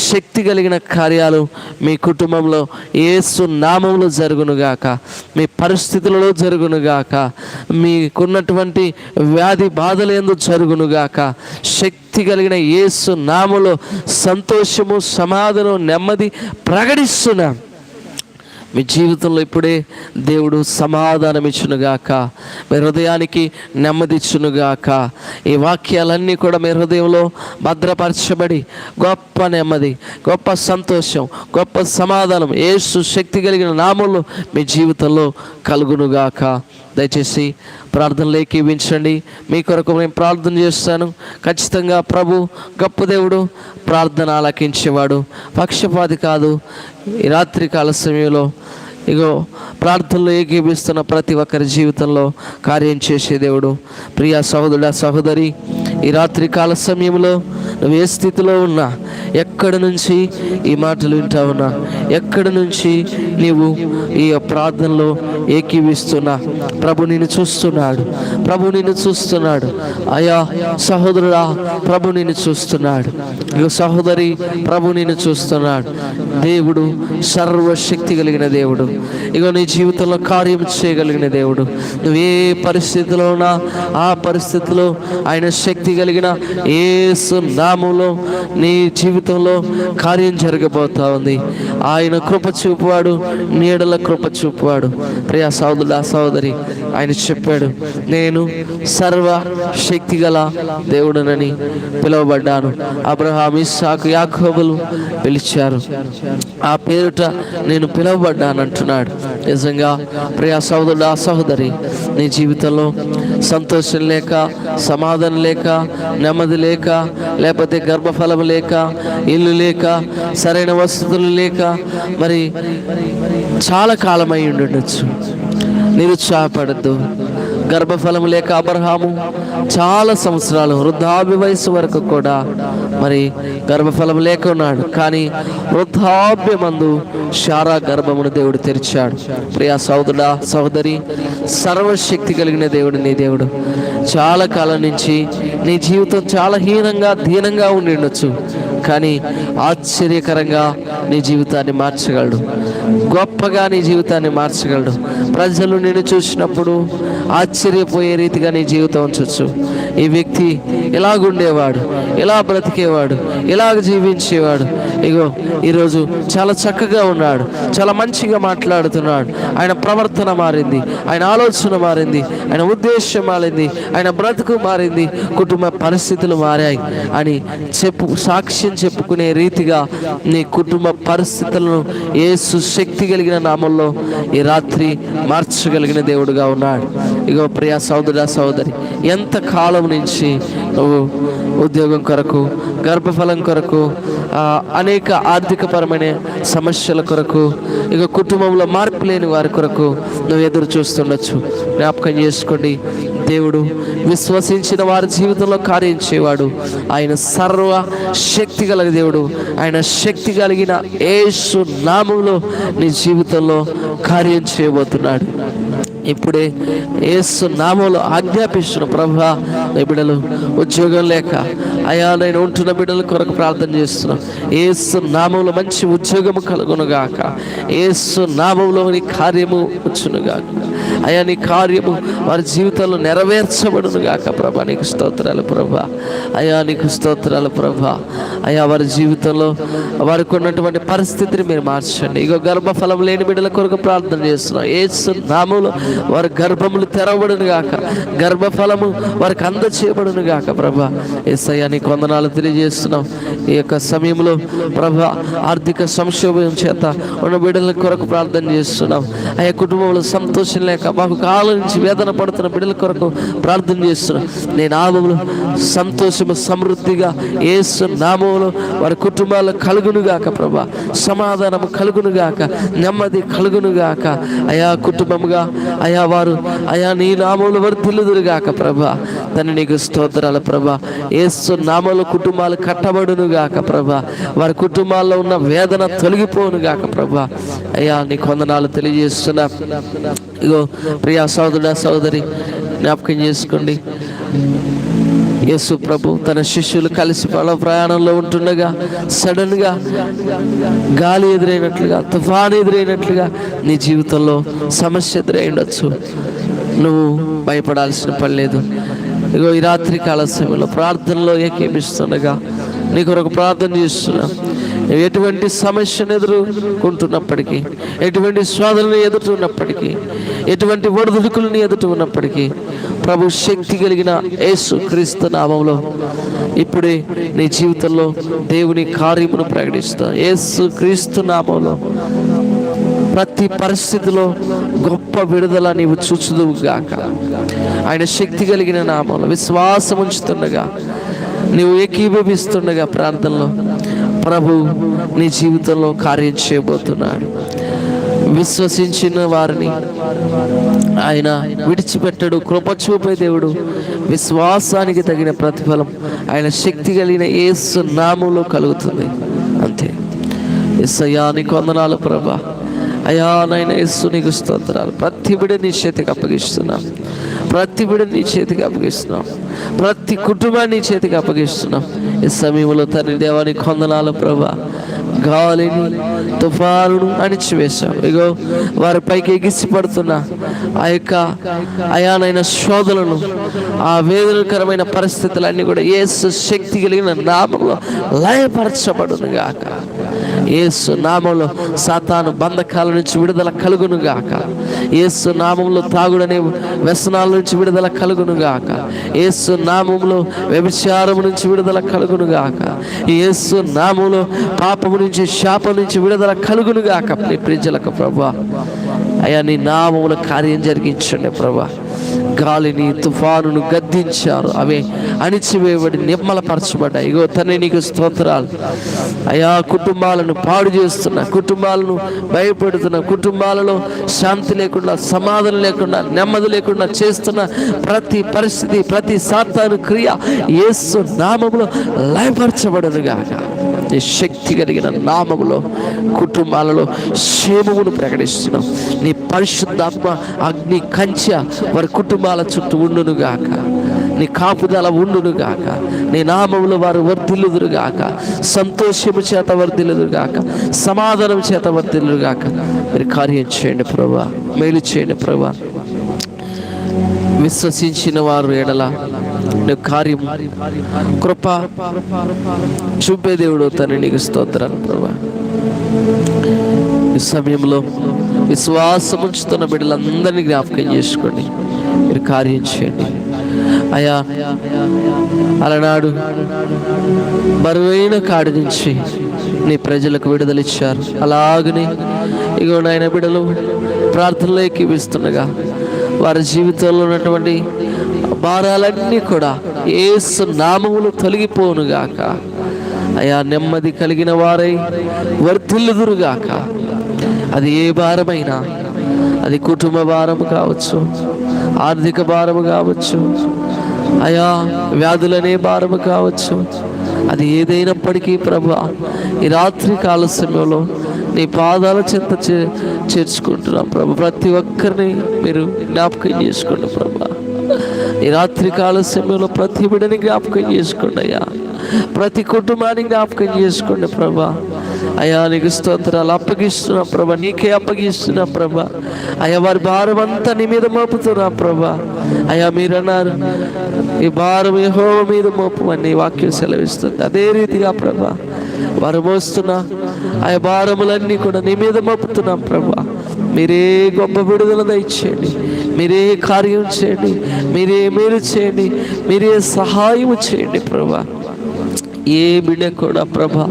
శక్తి కలిగిన కార్యాలు మీ కుటుంబంలో యేసు నామములో జరుగునుగాక, మీ పరిస్థితులలో జరుగునుగాక, మీకున్నటువంటి వ్యాధి బాధలు ఎందుకు జరుగునుగాక. శక్తి కలిగిన యేసు నామములో సంతోషము, సమాధానం, నెమ్మది ప్రకటిస్తున్నాం. మీ జీవితంలో ఇప్పుడే దేవుడు సమాధానం ఇచ్చునుగాక, మీ హృదయానికి నెమ్మది ఇచ్చునుగాక. ఈ వాక్యాలన్నీ కూడా మీ హృదయంలో భద్రపరచబడి గొప్ప నెమ్మది, గొప్ప సంతోషం, గొప్ప సమాధానం యేసు శక్తి కలిగిన నామంలో మీ జీవితంలో కలుగునుగాక. దయచేసి ప్రార్థనలు ఏకీవించండి. మీ కొరకు నేను ప్రార్థన చేస్తాను. ఖచ్చితంగా ప్రభు గొప్ప దేవుడు, ప్రార్థన ఆలకించేవాడు, పక్షపాతి కాదు. ఈ రాత్రి కాల సమయంలో ఇగో ప్రార్థనలో ఏకీభిస్తున్న ప్రతి ఒక్కరి జీవితంలో కార్యం చేసే దేవుడు. ప్రియ సహోదరుడా, సహోదరి, ఈ రాత్రి కాల సమయంలో నువ్వు ఏ స్థితిలో ఉన్నా, ఎక్కడి నుంచి ఈ మాటలు వింటా ఉన్నా, ఎక్కడి నుంచి నీవు ఈ ప్రార్థనలో ఏకీవిస్తున్నా, ప్రభు నిన్ను చూస్తున్నాడు. ప్రభు నిన్ను చూస్తున్నాడు. అయా సహోదరుడా, ప్రభు నిన్ను చూస్తున్నాడు. ఇగో సహోదరి, ప్రభు నిన్ను చూస్తున్నాడు. దేవుడు సర్వశక్తి కలిగిన దేవుడు. ఇగో నీ జీవితంలో కార్యం చేయగలిగిన దేవుడు. నువ్వు ఏ పరిస్థితిలో ఉన్నా ఆ పరిస్థితిలో ఆయన శక్తి కలిగిన యేసు నామములో నీ జీవితంలో కార్యం జరగబోతా ఉంది. ఆయన కృప చూపువాడు, నీడల కృప చూపువాడు. ప్రియ సహోదరుడా, సహోదరి, ఆయన చెప్పాడు, నేను సర్వ శక్తి గల దేవుడనని పిలువబడ్డాను. అబ్రహాము, ఇస్సాకు, యాకోబులు పిలిచారు, ఆ పేరుట నేను పిలువబడ్డాను అంటున్నాడు. నిజంగా ప్రియ సహోదరుడా, సహోదరి, నీ జీవితంలో సంతోషం లేక, సమాధానం లేక, నెమ్మది లేక, లేకపోతే గర్భఫలం లేక, ఇల్లు లేక, సరైన వసతులు లేక, మరి చాలా కాలమై ఉండొచ్చు. నిరుత్సాహపడద్దు. గర్భఫలం లేక అబ్రహాము చాలా సంవత్సరాలు, వృద్ధాప్య వయసు వరకు కూడా మరి గర్భఫలం లేక ఉన్నాడు. కానీ వృద్ధాప్యమందు శారా గర్భమును దేవుడు తెరిచాడు. ప్రియా సహోదరుడా, సహోదరి, సర్వశక్తి కలిగిన దేవుడు నీ దేవుడు. చాలా కాలం నుంచి నీ జీవితం చాలా హీనంగా, దీనంగా ఉండి ఉండొచ్చు. కానీ ఆశ్చర్యకరంగా నీ జీవితాన్ని మార్చగలడు. గొప్పగా నీ జీవితాన్ని మార్చగలడు. ప్రజలు నిన్ను చూసినప్పుడు ఆశ్చర్యపోయే రీతిగా నీ జీవితం ఉంచవచ్చు. ఈ వ్యక్తి ఇలాగుండేవాడు, ఇలా బ్రతికేవాడు, ఇలాగ జీవించేవాడు. ఇగో ఈరోజు చాలా చక్కగా ఉన్నాడు, చాలా మంచిగా మాట్లాడుతున్నాడు. ఆయన ప్రవర్తన మారింది, ఆయన ఆలోచన మారింది, ఆయన ఉద్దేశం మారింది, ఆయన బ్రతుకు మారింది, కుటుంబ పరిస్థితులు మారాయి అని సాక్ష్యం చెప్పుకునే రీతిగా నీ కుటుంబ పరిస్థితులను యేసు శక్తి కలిగిన నామంలో ఈ రాత్రి మార్చగలిగిన దేవుడుగా ఉన్నాడు. ఇగో ప్రియ సహోదరుడా, సహోదరి, ఎంత కాలం నుంచి నువ్వు ఉద్యోగం కొరకు, గర్భఫలం కొరకు, అనేక ఆర్థికపరమైన సమస్యల కొరకు, ఇక కుటుంబంలో మార్పు లేని వారి కొరకు నువ్వు ఎదురు చూస్తుండొచ్చు. జ్ఞాపకం చేసుకోండి, దేవుడు విశ్వసించిన వారి జీవితంలో కార్యం చేయవాడు. ఆయన సర్వ శక్తి గల దేవుడు. ఆయన శక్తి కలిగిన యేసు నామములో నీ జీవితంలో కార్యం చేయబోతున్నాడు. ఇప్పుడే యేసు నామములో ఆజ్ఞాపిస్తున్న, ప్రభువా, నీ బిడ్డలు ఉద్యోగం లేక, అయా నేను ఉంటున్న బిడ్డల కొరకు ప్రార్థన చేస్తున్నాం. యేసు నామములో మంచి ఉద్యోగము కలుగునుగాక. యేసు నామములో నీ కార్యము వచ్చునుగాక. అయా నీ కార్యము వారి జీవితంలో నెరవేర్చబడునుగాక. ప్రభా, నీకు స్తోత్రాలు ప్రభా. అయా నీకు స్తోత్రాలు ప్రభా. అయా వారి జీవితంలో వారికి ఉన్నటువంటి పరిస్థితిని మీరు మార్చండి. ఇగో గర్భఫలం లేని బిడ్డల కొరకు ప్రార్థన చేస్తున్నాం. యేసు నామములో వారి గర్భములు తెరవబడును గాక, గర్భఫలము వారికి అందచేయబడును గాక. ప్రభా, యేసయ్యా నీకు వందనాలు తెలియజేస్తున్నాం. ఈ యొక్క సమయంలో ప్రభా, ఆర్థిక సంక్షోభం చేత ఉన్న బిడ్డల కొరకు ప్రార్థన చేస్తున్నాం. ఆ కుటుంబంలో సంతోషం లేక మాకు కాలం నుంచి వేదన పడుతున్న బిడ్డల కొరకు ప్రార్థన చేస్తున్నాం. నేను నామములో సంతోషము సమృద్ధిగా యేసు నామములో వారి కుటుంబాల్లో కలుగునుగాక. ప్రభా, సమాధానము కలుగునుగాక, నెమ్మది కలుగునుగాక. అయా కుటుంబముగా, అయా వారు అయా నీ నామములు వర్ధిల్లుదురుగాక. ప్రభా, తను నీకు స్తోత్రాలు ప్రభా. యేసు నామములో కుటుంబాలు కట్టబడునుగాక. ప్రభా, వారి కుటుంబాల్లో ఉన్న వేదన తొలగిపోనుగాక. ప్రభా, అయ్యా నీకు వందనాలు తెలియజేస్తున్నా. ఇగో ప్రియా సహోదరుడా, సహోదరి, జ్ఞాపకం చేసుకోండి, యేసు ప్రభు తన శిష్యులు కలిసి ప్రయాణంలో ఉంటుండగా సడన్గా గాలి ఎదురైనట్లుగా, తుఫాను ఎదురైనట్లుగా నీ జీవితంలో సమస్య ఎదురై ఉండొచ్చు. నువ్వు భయపడాల్సిన పని లేదు. ఇగో ఈ రాత్రి కాల సమయంలో ప్రార్థనలో ఏకీపిస్తుండగా నీ కొరకు ప్రార్థన చేస్తున్నా. నువ్వు ఎటువంటి సమస్యను ఎదుర్కొంటున్నప్పటికీ, ఎటువంటి శోధనను ఎదుర్కొన్నప్పటికీ, ఎటువంటి ఒడిదుడుకులను ఎదుర్కొన్నప్పటికీ, ప్రభు శక్తి కలిగిన యేసు క్రీస్తు నామములో ఇప్పుడే నీ జీవితంలో దేవుని కార్యమును ప్రకటిస్తా. యేసు క్రీస్తు నామములో ప్రతి పరిస్థితిలో గొప్ప విడుదల నీవు చూచుదువు గాక. ఆయన శక్తి కలిగిన నామంలో విశ్వాసం ఉంచుతుండగా, నీవు ఏకీభవిస్తుండగా ప్రార్థనలో ప్రభు నీ జీవితంలో కార్యం చేయబోతున్నాడు. విశ్వసించిన వారిని ఆయన విడిచిపెట్టడు. కృప చూపే దేవుడు. విశ్వాసానికి తగిన ప్రతిఫలం ఆయన శక్తి కలిగిన యేసు నామంలో కలుగుతుంది. అంతే. యేసయ్యా నీకు వందనాలు ప్రభా. అయ్యా నాయన యేసు నీకు స్తోత్రాలు. ప్రతి బిడ్డ నీ చేతికి అప్పగిస్తున్నాం. ప్రతి బిడ్డ నీ చేతికి అప్పగిస్తున్నాం. ప్రతి కుటుంబాన్ని నీ చేతికి అప్పగిస్తున్నాం. ఈ సమయంలో తండ్రి దేవా నీకు వందనాలు ప్రభా. గాలిని తుఫానును అణిచివేశావు. ఇగో వారిపైకి ఎగిసి పడుతున్న ఆ యొక్క అయానైన శోధనలను, ఆ వేదనకరమైన పరిస్థితులన్నీ కూడా యేసు శక్తి కలిగిన నామంలో లయపరచబడును గాక. యేసు నామంలో సాతాను బంధకాల నుంచి విడుదల కలుగును గాక. యేసు నామంలో తాగుడనే వ్యసనాల నుంచి విడుదల కలుగును గాక. యేసు నామంలో వ్యభిచారం నుంచి విడుదల కలుగును గాక. యేసు నామంలో పాపము నుంచి, శాపం నుంచి విడుదల కలుగును గాక. నీ ప్రజలకు ప్రభా అయ్యా నీ నామములో కార్యం జరిగించండి ప్రభా. గాలిని తుఫానును గద్దించారు, అవి అణిచివేయబడి నిమ్మలపరచబడ్డాయి. ఇగో తండ్రి నీకు స్తోత్రాలు. అయా కుటుంబాలను పాడు చేస్తున్న, కుటుంబాలను భయపెడుతున్న, కుటుంబాలలో శాంతి లేకుండా, సమాధానం లేకుండా, నెమ్మది లేకుండా చేస్తున్న ప్రతి పరిస్థితి, ప్రతి సాతాను క్రియ యేసు నామములో లయపరచబడునుగాక. నీ శక్తి కలిగిన నామములో కుటుంబాలలో క్షేమమును ప్రకటిస్తున్నాం. నీ పరిశుద్ధాత్మ అగ్ని కంచె వారి కుటుంబాల చుట్టూ ఉండునుగాక. నీ కాపుదల ఉండునుగాక. నీ నామములో వారు వర్ధిల్లుదురుగాక. సంతోషము చేత వర్ధిల్లుదురుగాక. సమాధానం చేత వర్ధిల్లుగాక. మీరు కార్యం చేయండి ప్రభా. మేలు చేయండి ప్రభా. విశ్వసించిన వారు ఎడల నీ కార్యం కృప చూపే దేవుడు తండ్రి నీకు స్తోత్రాలు ప్రభా. ఈ సమయంలో విశ్వాసం ఉంచుతున్న బిడ్డలందరినీ జ్ఞాపకం చేసుకోండి. మీరు కార్యం చేయండి అయా. అలనాడు బరువైన కాడి నుంచి నీ ప్రజలకు విడుదలిచ్చారు. అలాగనే ఇగో నాయన బిడ్డలు ప్రార్థనలో ఎక్కిపిస్తుండగా వారి జీవితంలో ఉన్నటువంటి భారాలన్నీ కూడా యేసు నామములో తొలగిపోనుగాక. అయా నెమ్మది కలిగిన వారై వర్ధిల్లుదురుగాక. అది ఏ భారమైనా, అది కుటుంబ భారము కావచ్చు, ఆర్థిక భారము కావచ్చు, అయా వ్యాధులనే భారము కావచ్చు, అది ఏదైనప్పటికీ ప్రభా ఈ రాత్రి కాల సమయంలో నీ పాదాల చెంత చేర్చుకుంటున్నాం ప్రభా. ప్రతి ఒక్కరిని మీరు జ్ఞాపకం చేసుకోండి ప్రభా. ఈ రాత్రి కాల సమయంలో ప్రతి బిడ్డని జ్ఞాపకం చేసుకోండి అయ్యా. ప్రతి కుటుంబాన్ని జ్ఞాపకం చేసుకోండి ప్రభా. అయ్యా నీకు స్తోత్రాలు అప్పగిస్తున్నా ప్రభా. నీకే అప్పగిస్తున్నా ప్రభా. అయ్యా వారి భారం అంతా నీ మీద మోపుతున్నా ప్రభా. అయ్యా మీరన్నారు ఈ భారం యెహోవా మీద మోపమని వాక్యం సెలవిస్తుంది. అదే రీతిగా ప్రభా వారు మోస్తున్నా ఆ భారములన్నీ కూడా నీ మీద మోపుతున్నాం ప్రభా. మీరే గొప్ప విడుదల దయచేయండి. మీరే కార్యం చేయండి. మీరే మేలు చేయండి. మీరే సహాయం చేయండి ప్రభా. ఏ బిడ్డ కూడా ప్రభా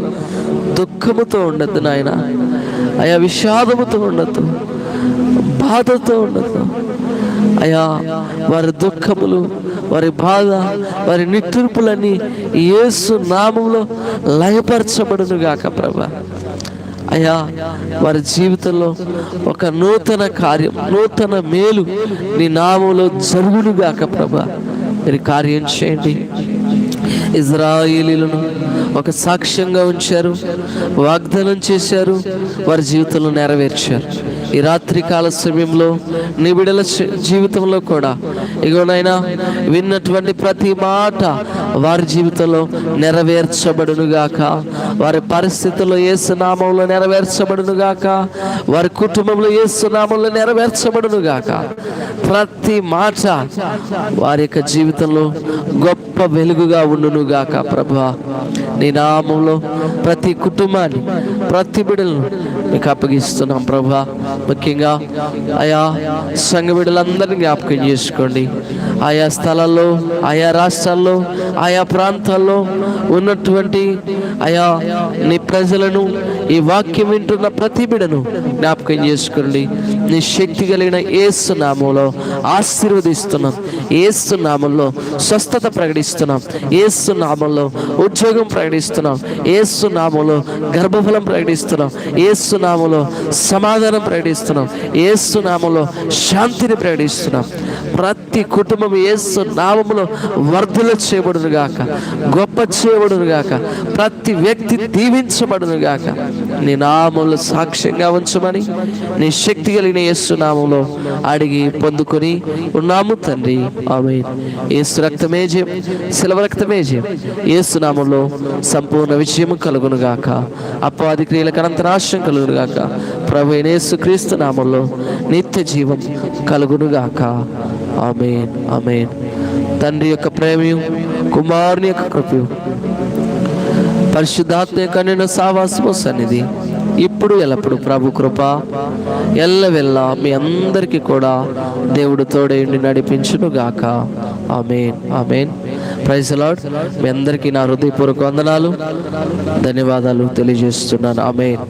దుఃఖముతో ఉండద్దు నాయన. అయా విషాదముతో ఉండద్దు, బాధతో ఉండద్దు అయా. వారి దుఃఖములు, వారి బాధ, వారి నిట్టూర్పులన్నీ యేసు నామములో లయపరచబడునుగాక ప్రభా. అయ్యా వారి జీవితంలో ఒక నూతన కార్యం, నూతన మేలు నీ నామములో జరుగునుగాక ప్రభా. మీరు కార్యం చేయండి. ఇజ్రాయేలీలను ఒక సాక్ష్యంగా ఉంచారు, వాగ్దానం చేశారు, వారి జీవితంలో నెరవేర్చారు. ఈ రాత్రి కాల సమయంలో నీ బిడ్డల జీవితంలో కూడా ఇగోనైనా విన్నటువంటి ప్రతి మాట వారి జీవితంలో నెరవేర్చబడునుగాక. వారి పరిస్థితుల్లో యేసు నామములో నెరవేర్చబడునుగాక. వారి కుటుంబంలో యేసు నామములో నెరవేర్చబడునుగాక. ప్రతి మాట వారి యొక్క జీవితంలో గొప్ప వెలుగుగా ఉండునుగాక. ప్రభువా, నీ నామంలో ప్రతి కుటుంబాన్ని, ప్రతి బిడ్డలను నీకు అప్పగిస్తున్నాం ప్రభువా. ముఖ్యంగా ఆయా సంఘ బిడ్డలందరినీ జ్ఞాపకం చేసుకోండి. ఆయా స్థలాల్లో, ఆయా రాష్ట్రాల్లో, ఆయా ప్రాంతాల్లో ఉన్నటువంటి ఆయా నీ ప్రజలను, ఈ వాక్యం వింటున్న ప్రతి బిడ్డను జ్ఞాపకం చేసుకోండి. నీ శక్తి కలిగిన యేసు నామంలో ఆశీర్వదిస్తున్నాం. యేసు నామంలో స్వస్థత ప్రకటిస్తున్నాం. యేసు నామంలో ఉద్యోగం ప్రకటిస్తున్నాం. యేసు నామంలో గర్భఫలం ప్రకటిస్తున్నాం. యేసు నామంలో సమాధానం ప్రకటిస్తున్నాం. యేసు నామంలో శాంతిని ప్రకటిస్తున్నాం. ప్రతి కుటుంబం యేసు నామములో వర్ధుల చేయబడును గాక, గొప్ప చేయబడును గాక. ప్రతి వ్యక్తి దీవించబడును గాక. నీ నామంలో సాక్ష్యంగా ఉంచమని నీ శక్తి కలిగిన యేసు నామంలో అడిగి పొందుకొని ఉన్నాము తండ్రి. ఆమేన్. యేసు రక్తమే జయం, శిలువ రక్తమే జయం. యేసు నామంలో సంపూర్ణ విజయం కలుగును గాక. అపవాది క్రియలకు అనంత నాశనం కలుగును గాక. ప్రభువైన యేసు క్రీస్తు నామంలో నిత్య జీవం కలుగును గాక. ఆమేన్, ఆమేన్. తండ్రి యొక్క ప్రేమయు, కుమారుని యొక్క కృపయు, పరిశుద్ధాత్మ యొక్క నిన్న సావాసము సన్నిధి ఇప్పుడు ఎల్లప్పుడు ప్రభు కృప ఎల్లవెల్లా మీ అందరికీ కూడా దేవుడు తోడేండి నడిపించును గాక. ఆమేన్, ఆమేన్. Praise the Lord. మీ అందరికీ నా హృదయపూర్వక వందనాలు, ధన్యవాదాలు తెలియజేస్తున్నాను. ఆమేన్.